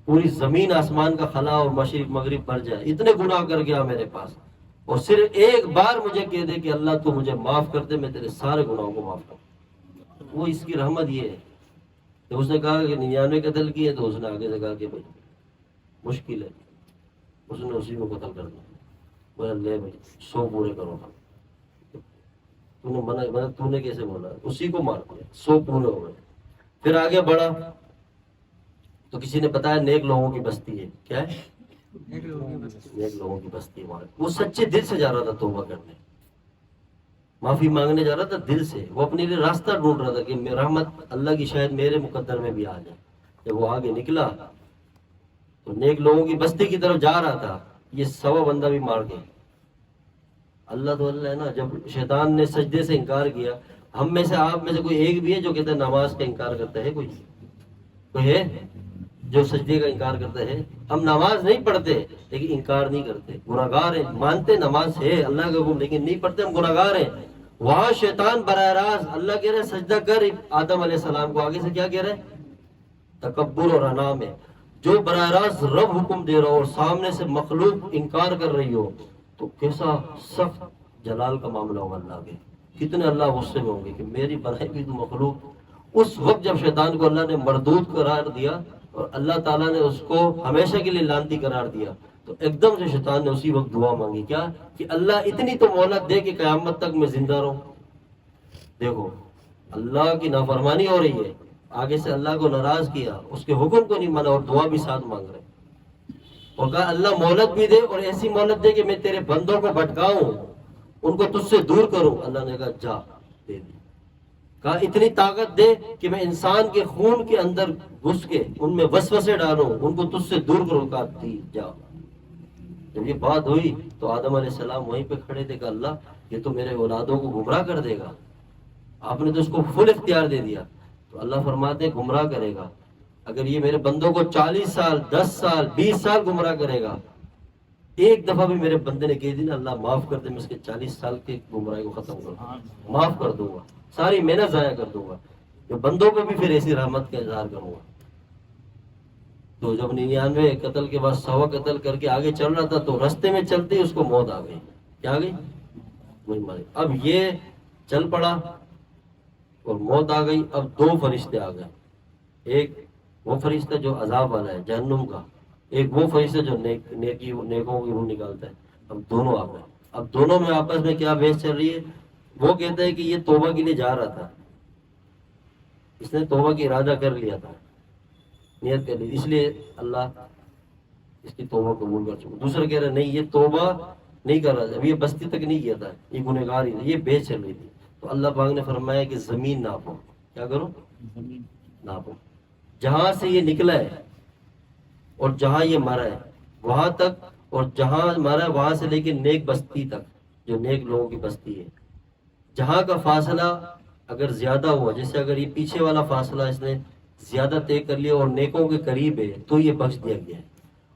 پوری زمین آسمان کا خلا اور مشرق مغرب بھر جائے، اتنے گناہ کر گیا میرے پاس، اور صرف ایک بار مجھے کہہ دے کہ اللہ تو مجھے معاف کر دے، میں تیرے سارے گناہوں کو معاف کر دوں. وہ اس کی رحمت یہ ہے. تو اس نے کہا کہ 99 قتل کیے، تو اس نے آگے سے کہا کہ بھائی مشکل ہے، اس نے اسی کو قتل کر دیا. بولا لے بھائی 100 پورے کرو. تو نے منع، تو نے کیسے بولا؟ اسی کو مار دیا، 100 پورے ہو گئے. پھر آگے بڑھا تو کسی نے بتایا نیک لوگوں کی بستی ہے. کیا ہے؟ نیک لوگوں کی بستی ہے. وہ سچے دل سے جا رہا تھا توبہ کرنے، معافی مانگنے جا رہا تھا دل سے. وہ اپنے لیے راستہ ڈھونڈ رہا تھا کہ رحمت اللہ کی شاید میرے مقدر میں بھی آ جائے. جب وہ آگے نکلا تو نیک لوگوں کی بستی کی طرف جا رہا تھا، یہ 100 بندہ بھی مار گیا. اللہ تو اللہ ہے نا. جب شیطان نے سجدے سے انکار کیا، ہم میں سے آپ میں سے کوئی ایک بھی ہے جو کہتا ہے نماز کا انکار کرتا ہے؟ کوئی ہے جو سجدے کا انکار کرتا ہے؟ ہم نماز نہیں پڑھتے لیکن انکار نہیں کرتے. گناہگار ہیں، مانتے نماز ہے اللہ کا حکم لیکن نہیں پڑھتے، ہم گناہگار ہیں. وہاں شیطان براہ راست اللہ کہہ رہے سجدہ کر آدم علیہ السلام کو، آگے سے کیا کہہ رہے؟ تکبر اور انا میں. جو براہ راست رب حکم دے رہا ہو اور سامنے سے مخلوق انکار کر رہی ہو تو کیسا سخت جلال کا معاملہ ہوگا اللہ کے. کتنے اللہ غصے میں ہوں گے کہ میری بنائی ہوئی مخلوق. اس وقت جب شیطان کو اللہ نے مردود قرار دیا اور اللہ تعالیٰ نے اس کو ہمیشہ کے لیے لعنتی قرار دیا، تو ایک دم سے شیطان نے اسی وقت دعا مانگی. کیا کہ اللہ اتنی تو مہلت دے کہ قیامت تک میں زندہ رہوں. دیکھو اللہ کی نافرمانی ہو رہی ہے، آگے سے اللہ کو ناراض کیا، اس کے حکم کو نہیں مانا اور دعا بھی ساتھ مانگ رہے، اور کہا اللہ مہلت بھی دے اور ایسی مہلت دے کہ میں تیرے بندوں کو بھٹکاؤں، ان کو تجھ سے دور کروں۔ اللہ نے کہا جا، دے دی۔ کہا اتنی طاقت دے کہ میں انسان کے خون کے اندر گھس کے ان میں وسوسے ڈالوں، ان کو تجھ سے دور کروں۔ کہا دی، جا۔ جب یہ بات ہوئی تو آدم علیہ السلام وہیں پہ کھڑے تھے کہ اللہ یہ تو میرے اولادوں کو گمراہ کر دے گا، آپ نے تو اس کو فل اختیار دے دیا۔ تو اللہ فرماتے ہیں گمراہ کرے گا، اگر یہ میرے بندوں کو 40 سال 10 سال 20 سال گمراہ کرے گا، ایک دفعہ بھی میرے بندے نے کہہ دی نا اللہ معاف کر دے، میں اس کے 40 سال کی گمراہی کو ختم کر دوں گا، معاف کر دوں گا، ساری محنت ضائع کر دوں گا، جو بندوں کو بھی پھر ایسی رحمت کا اظہار کروں گا۔ تو جب 99 قتل کے بعد 100 قتل کر کے آگے چل رہا تھا تو رستے میں چلتے ہی اس کو موت آ گئی۔ کیا آ گئی؟ وہی مارے۔ اب یہ چل پڑا اور موت آ گئی۔ اب 2 فرشتے آ گئے، ایک وہ فرشتہ جو عذاب والا ہے جہنم کا، ایک وہ فرشتہ جو نیکوں کی روح نکالتا ہے۔ اب دونوں آ گئے۔ اب دونوں میں آپس میں کیا بحث چل رہی ہے؟ وہ کہتا ہے کہ یہ توبہ کے لیے جا رہا تھا، اس نے توبہ کی ارادہ کر لیا تھا، نیت کر لی، اس لیے اللہ اس کی توبہ قبول کر چکا۔ دوسرا کہہ رہا ہے نہیں، یہ توبہ نہیں کر رہا تھا، ابھی یہ بستی تک نہیں کیا تھا، یہ گنہگار ہی تھا، یہ بحث چل رہی تھی۔ تو اللہ پاک نے فرمایا کہ زمین ناپو۔ کیا کرو؟ ناپو، جہاں سے یہ نکلا ہے اور جہاں یہ مرا ہے وہاں تک، اور جہاں مرا ہے وہاں سے لے کے نیک بستی تک، جو نیک لوگوں کی بستی ہے، جہاں کا فاصلہ اگر زیادہ ہوا، جیسے اگر یہ پیچھے والا فاصلہ اس نے زیادہ طے کر لیا اور نیکوں کے قریب ہے تو یہ بخش دیا گیا ہے،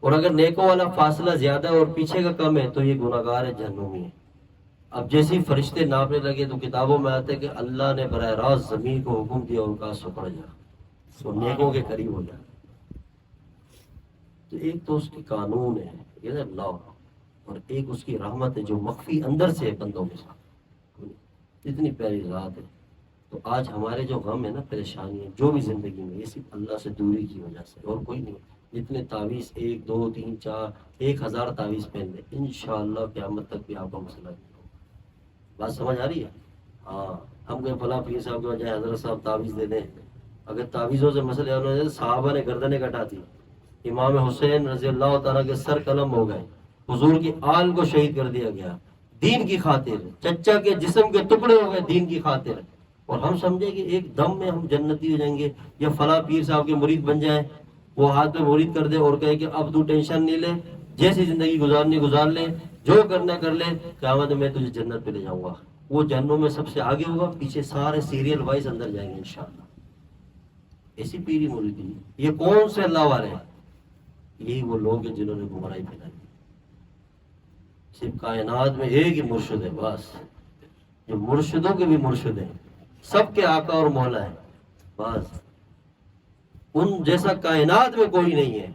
اور اگر نیکوں والا فاصلہ زیادہ ہے اور پیچھے کا کم ہے تو یہ گناہگار ہے، جہنمی ہے۔ اب جیسے ہی فرشتے ناپنے لگے تو کتابوں میں آتا ہے کہ اللہ نے براہ راست زمین کو حکم دیا ان کا سپڑ جا، تو نیکوں کے قریب ہو جائے۔ تو ایک تو اس کی قانون ہے، یہ ہے لا، اور ایک اس کی رحمت ہے جو مخفی اندر سے ہے بندوں کے ساتھ، اتنی پیاری ذات ہے۔ تو آج ہمارے جو غم ہے نا، پریشانی ہے جو بھی زندگی میں، یہ صرف اللہ سے دوری کی وجہ سے اور کوئی نہیں۔ جتنے تعویذ 1 2 3 4 1000 تعویذ پہن لے، انشاءاللہ قیامت تک بھی آپ کا مسئلہ نہیں ہوگا۔ بات سمجھ آ رہی ہے؟ ہاں، ہم کوئی فلاں پیر صاحب کے بجائے حضرت صاحب تعویذ دے دیں، اگر تعویذوں سے مسئلے ہونے سے صحابہ نے گردنیں کٹا دی، امام حسین رضی اللہ تعالیٰ کے سر قلم ہو گئے، حضور کی آل کو شہید کر دیا گیا دین کی خاطر، چچا کے جسم کے ٹکڑے ہو گئے دین کی خاطر، اور ہم سمجھے کہ ایک دم میں ہم جنتی ہو جائیں گے، یا فلاں پیر صاحب کے مرید بن جائیں، وہ ہاتھ میں مرید کر دے اور کہے کہ اب تو ٹینشن نہیں لے، جیسی زندگی گزارنی گزار لے، جو کرنا کر لے، قیامت میں تجھے جنت پہ لے جاؤں گا۔ وہ جہنم میں سب سے آگے ہوگا، پیچھے سارے سیریل وائز اندر جائیں گے انشاءاللہ۔ ایسی پیری مریدی، یہ کون سے اللہ والے ہیں؟ یہی وہ لوگ ہیں جنہوں نے گمراہی پھیلائی۔ صرف کائنات میں ایک ہی مرشد ہے بس، جو مرشدوں کے بھی مرشد ہیں، سب کے آقا اور مولا ہیں، بس ان جیسا کائنات میں کوئی نہیں ہے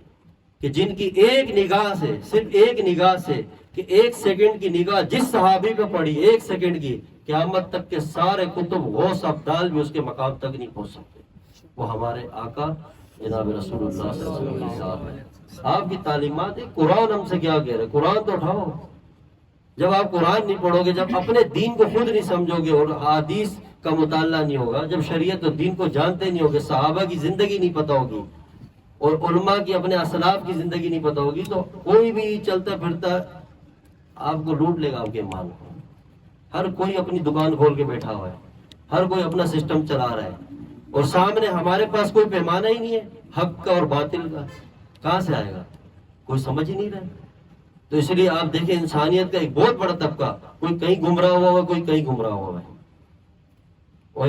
کہ جن کی ایک نگاہ سے، صرف ایک نگاہ سے، کہ 1 سیکنڈ کی نگاہ جس صحابی پہ پڑی 1 سیکنڈ کی، قیامت تک کے سارے کتب غوث ابدال بھی اس کے مقام تک نہیں پہنچ سکتے۔ وہ ہمارے آقا جناب رسول اللہ صلی اللہ علیہ وسلم ہے۔ آپ کی تعلیمات ہے، قرآن ہم سے کیا کہہ رہے؟ قرآن تو اٹھاؤ۔ جب آپ قرآن نہیں پڑھو گے، جب اپنے دین کو خود نہیں سمجھو گے اور حدیث کا مطالعہ نہیں ہوگا، جب شریعت اور دین کو جانتے نہیں ہوگے، صحابہ کی زندگی نہیں پتہ ہوگی اور علماء کی اپنے اسلاف کی زندگی نہیں پتہ ہوگی، تو کوئی بھی چلتا پھرتا آپ کو لوٹ لے گا، آپ کے ایمان کو۔ ہر کوئی اپنی دکان کھول کے بیٹھا ہوا ہے، ہر کوئی اپنا سسٹم چلا رہا ہے، اور سامنے ہمارے پاس کوئی پیمانہ ہی نہیں ہے حق کا اور باطل کا، کہاں سے آئے گا؟ کوئی سمجھ ہی نہیں رہا۔ تو اس لیے آپ دیکھیں انسانیت کا ایک بہت بڑا طبقہ، کوئی کہیں گمراہ ہوا ہے، کوئی کہیں گمراہ ہوا ہے۔ اور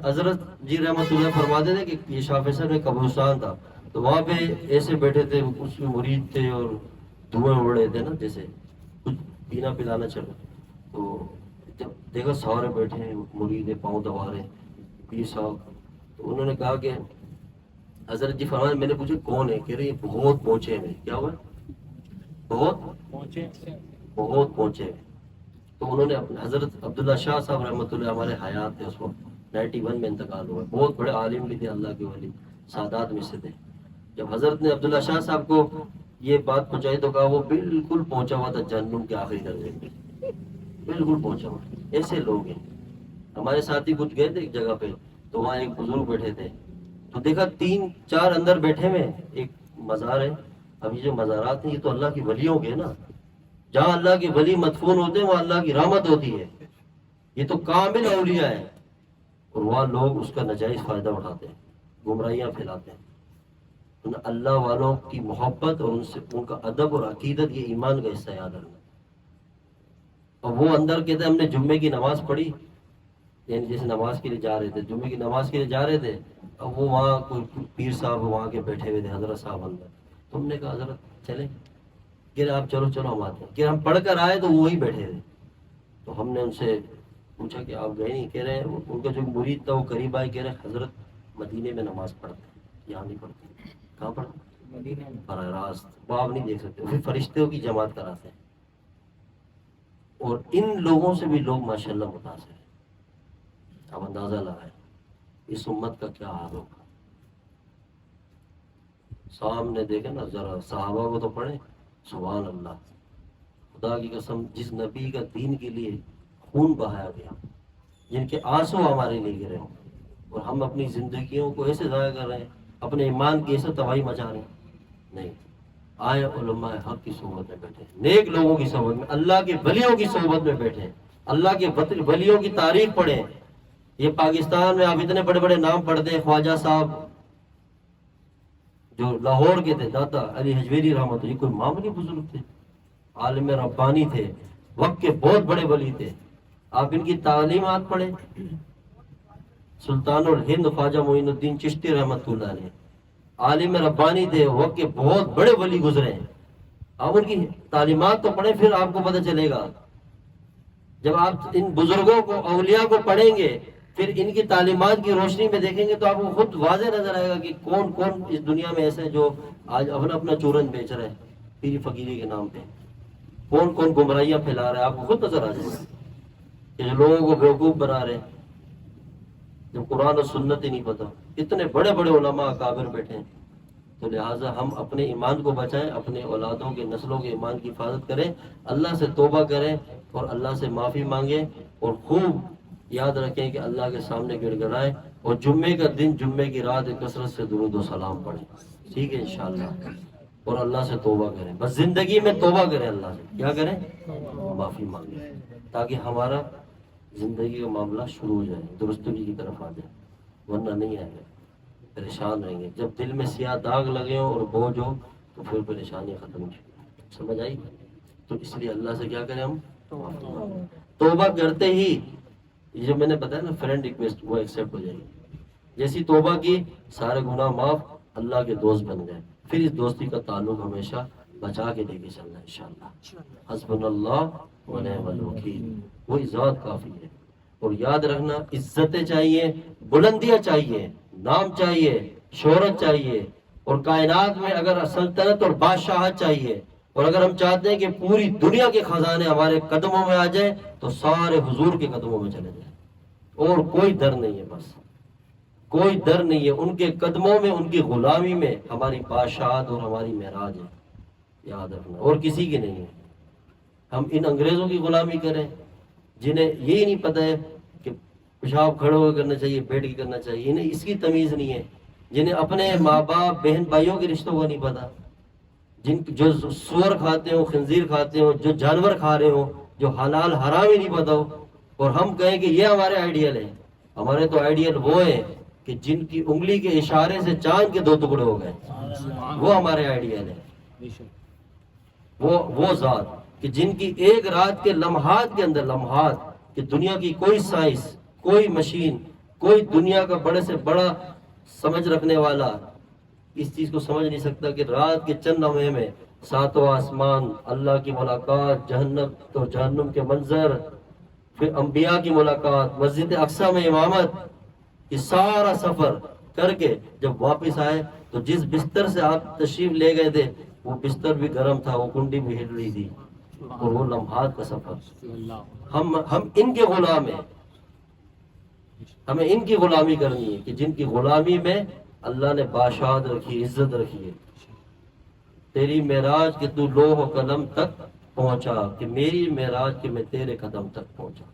حضرت جی رحمت اللہ فرماتے تھے کہ یہ شاہ فیصل میں قبرستان تھا، تو وہاں پہ ایسے بیٹھے تھے، اس میں مرید تھے اور دھوئیں اڑ رہے تھے نا، جیسے کچھ پینا پلانا چل رہا، تو جب دیکھا سارے بیٹھے ہیں، مرید پاؤں دبا رہے پیر صاحب، تو انہوں نے کہا کہ حضرت جی فرمایا، میں نے پوچھا کون ہے؟ کہہ رہے یہ بہت پہنچے میں۔ کیا ہوا؟ بہت پہنچے۔ تو انہوں نے حضرت عبداللہ شاہ صاحب رحمۃ اللہ ہمارے حیات تھے اس وقت، 91 میں انتقال ہوا، بہت بڑے عالم بھی تھے، اللہ کے ولی سادات میں سے تھے۔ جب حضرت نے عبداللہ شاہ صاحب کو یہ بات پہنچائی تو کہا وہ بالکل پہنچا ہوا تھا جہنم کے آخری درجے میں، بالکل پہنچا ہوا۔ ایسے لوگ ہیں۔ ہمارے ساتھی کچھ گئے تھے ایک جگہ پہ، تو وہاں ایک بزرگ بیٹھے تھے، تو دیکھا 3-4 اندر بیٹھے ہوئے، ایک مزار ہے. اب یہ جو مزارات ہیں یہ تو اللہ کی ولیوں کے ہیں نا، جہاں اللہ کے ولی مدفون ہوتے ہیں وہاں اللہ کی رحمت ہوتی ہے، یہ تو کامل اولیاء ہے، اور وہاں لوگ اس کا ناجائز فائدہ اٹھاتے ہیں، گمراہیاں پھیلاتے ہیں. ان اللہ والوں کی محبت اور ان کا ادب اور عقیدت یہ ایمان کا حصہ یاد رکھنا. اور وہ اندر کہتے ہیں ہم نے جمعے کی نماز پڑھی، یعنی جیسے نماز کے لیے جا رہے تھے، جمعے کی نماز کے لیے جا رہے تھے، اب وہ وہاں کوئی پیر صاحب وہاں کے بیٹھے ہوئے تھے، حضرت صاحب اندر. تو ہم نے کہا حضرت چلیں، کہ آپ چلو ہم آتے ہیں. کہ ہم پڑھ کر آئے تو وہی بیٹھے تھے. تو ہم نے ان سے پوچھا کہ آپ گئے نہیں؟ کہہ رہے ہیں ان کا جو مرید تھا وہ قریب آئے، کہہ رہے حضرت مدینے میں نماز پڑھتے ہیں، یہاں نہیں پڑھتے. کہاں پڑھتے؟ براہ راست باپ نہیں دیکھ سکتے، پھر فرشتوں کی جماعت کراتے ہیں. اور ان لوگوں سے بھی لوگ ماشاءاللہ متاثر ہیں. اب اندازہ لگائیں اس امت کا کیا حال ہوگا. سامنے دیکھیں نا ذرا، صحابہ کو تو پڑھیں، سبحان اللہ. خدا کی قسم، جس نبی کا دین کے لیے خون بہایا گیا، جن کے آنسو ہمارے لیے گرے، اور ہم اپنی زندگیوں کو ایسے ضائع کر رہے ہیں، اپنے ایمان کی ایسے تباہی مچا رہے ہیں. نہیں، آئے علماء حق کی صحبت میں بیٹھے، نیک لوگوں کی صحبت میں، اللہ کے ولیوں کی صحبت میں بیٹھے، اللہ کے ولیوں کی تاریخ پڑھیں. یہ پاکستان میں آپ اتنے بڑے بڑے نام پڑھتے ہیں، خواجہ صاحب جو لاہور کے تھے، داتا علی حجویری رحمۃ اللہ، یہ کوئی معمولی بزرگ تھے، عالم ربانی تھے، وقت کے بہت بڑے ولی تھے. آپ ان کی تعلیمات پڑھیں. سلطان الہند خواجہ معین الدین چشتی رحمۃ اللہ علیہ، عالم ربانی تھے، وقت کے بہت بڑے ولی گزرے ہیں. آپ ان کی تعلیمات تو پڑھیں، پھر آپ کو پتہ چلے گا. جب آپ ان بزرگوں کو، اولیاء کو پڑھیں گے، پھر ان کی تعلیمات کی روشنی میں دیکھیں گے، تو آپ کو خود واضح نظر آئے گا کہ کون کون اس دنیا میں ایسے ہیں جو آج اپنا چورن بیچ رہے ہیں پیری فقیری کے نام پہ، کون کون گمراہیاں پھیلا رہے ہیں. آپ کو خود نظر آ جائے گا کہ جو لوگوں کو بیوقوف بنا رہے ہیں، جب قرآن و سنت ہی نہیں پتا. اتنے بڑے بڑے علماء اکابر بیٹھے ہیں. تو لہٰذا ہم اپنے ایمان کو بچائیں، اپنے اولادوں کے، نسلوں کے ایمان کی حفاظت کریں، اللہ سے توبہ کریں اور اللہ سے معافی مانگیں، اور خوب یاد رکھیں کہ اللہ کے سامنے گڑ گڑائیں، اور جمعے کا دن، جمعے کی رات کثرت سے درود و سلام پڑھیں. ٹھیک ہے انشاءاللہ. اور اللہ سے توبہ کریں، بس زندگی میں توبہ کریں، اللہ سے کیا کریں؟ معافی مانگیں، تاکہ ہمارا زندگی کا معاملہ شروع ہو جائے، درستگی کی طرف آ جائے، ورنہ نہیں آئے گا، پریشان رہیں گے. جب دل میں سیاہ داغ لگے ہوں اور بوجھ ہو تو پھر پریشانی ختم ہو. سمجھ آئی؟ تو اس لیے اللہ سے کیا کریں؟ ہم توبہ کرتے ہی، یہ جو میں نے بتایا نا فرینڈ ریکویسٹ، وہ ایکسیپٹ ہو جائے گی. جیسی توبہ کی، سارے گناہ معاف، اللہ کے دوست بن گئے. پھر اس دوستی کا تعلق ہمیشہ بچا کے لے کے چلنا انشاءاللہ. حسبنا اللہ و نعم الوکیل، وہی ذات کافی ہے. اور یاد رکھنا، عزتیں چاہیے، بلندیاں چاہیے، نام چاہیے، شہرت چاہیے، اور کائنات میں اگر سلطنت اور بادشاہت چاہیے، اور اگر ہم چاہتے ہیں کہ پوری دنیا کے خزانے ہمارے قدموں میں آ جائیں، تو سارے حضور کے قدموں میں چلے جائیں. اور کوئی ڈر نہیں ہے، بس کوئی ڈر نہیں ہے. ان کے قدموں میں، ان کی غلامی میں ہماری بادشاہت اور ہماری معراج ہے، یاد رکھنا، اور کسی کی نہیں ہے. ہم ان انگریزوں کی غلامی کریں جنہیں یہی نہیں پتہ ہے کہ پیشاب کھڑے ہو کے کرنا چاہیے، بیٹھ کے کرنا چاہیے، انہیں اس کی تمیز نہیں ہے. جنہیں اپنے ماں باپ، بہن بھائیوں کے رشتوں کو نہیں پتا، جو سور کھاتے ہو، خنزیر کھاتے ہو، جو جانور کھا رہے ہو، جو حلال حرام ہی نہیں پتا ہو، اور ہم کہیں کہ یہ ہمارے آئیڈیل ہیں. ہمارے تو آئیڈیل وہ ہیں کہ جن کی انگلی کے اشارے سے چاند کے 2 ٹکڑے ہو گئے، وہ ہمارے آئیڈیل ہیں. وہ ذات کہ جن کی ایک رات کے لمحات کے اندر، لمحات کہ دنیا کی کوئی سائنس، کوئی مشین، کوئی دنیا کا بڑے سے بڑا سمجھ رکھنے والا اس چیز کو سمجھ نہیں سکتا کہ رات کے چند لمحے میں 7واں آسمان، اللہ کی ملاقات، جہنم تو جہنم کے منظر، پھر انبیاء کی ملاقات، مسجد اقصی میں امامت، یہ سارا سفر کر کے جب واپس آئے تو جس بستر سے آپ تشریف لے گئے تھے وہ بستر بھی گرم تھا، وہ کنڈی بھی ہل رہی تھی، اور وہ لمحات کا سفر. ہم ان کے غلام ہیں. ہمیں ان کی غلامی کرنی ہے کہ جن کی غلامی میں اللہ نے بادشاہت رکھی، عزت رکھی ہے. تیری معراج کہ تو لوح و قلم تک پہنچا، کہ میری معراج کہ میں تیرے قدم تک پہنچا.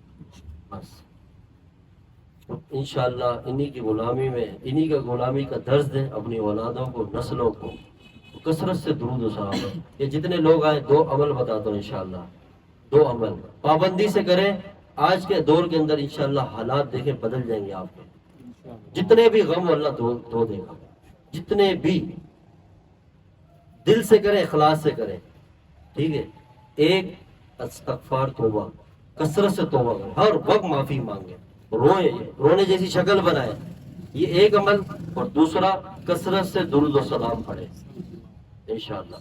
بس انشاءاللہ انہی کی غلامی میں، انہی کا غلامی کا درس دیں اپنی اولادوں کو، نسلوں کو، کثرت سے درود و سلام۔ یہ جتنے لوگ آئے 2 عمل بتاتا ہوں انشاءاللہ، 2 عمل پابندی سے کریں۔ آج کے دور کے اندر انشاءاللہ حالات دیکھیں بدل جائیں گے آپ کے، جتنے بھی غم اللہ دھو دے گا، جتنے بھی دل سے کریں، اخلاص سے کریں، ٹھیک ہے۔ ایک استغفار، توبہ، کثرت سے توبہ کریں، ہر وقت معافی مانگیں، روئیں، رونے جیسی شکل بنائیں، یہ ایک عمل۔ اور دوسرا کثرت سے درود و سلام پڑھیں انشاءاللہ۔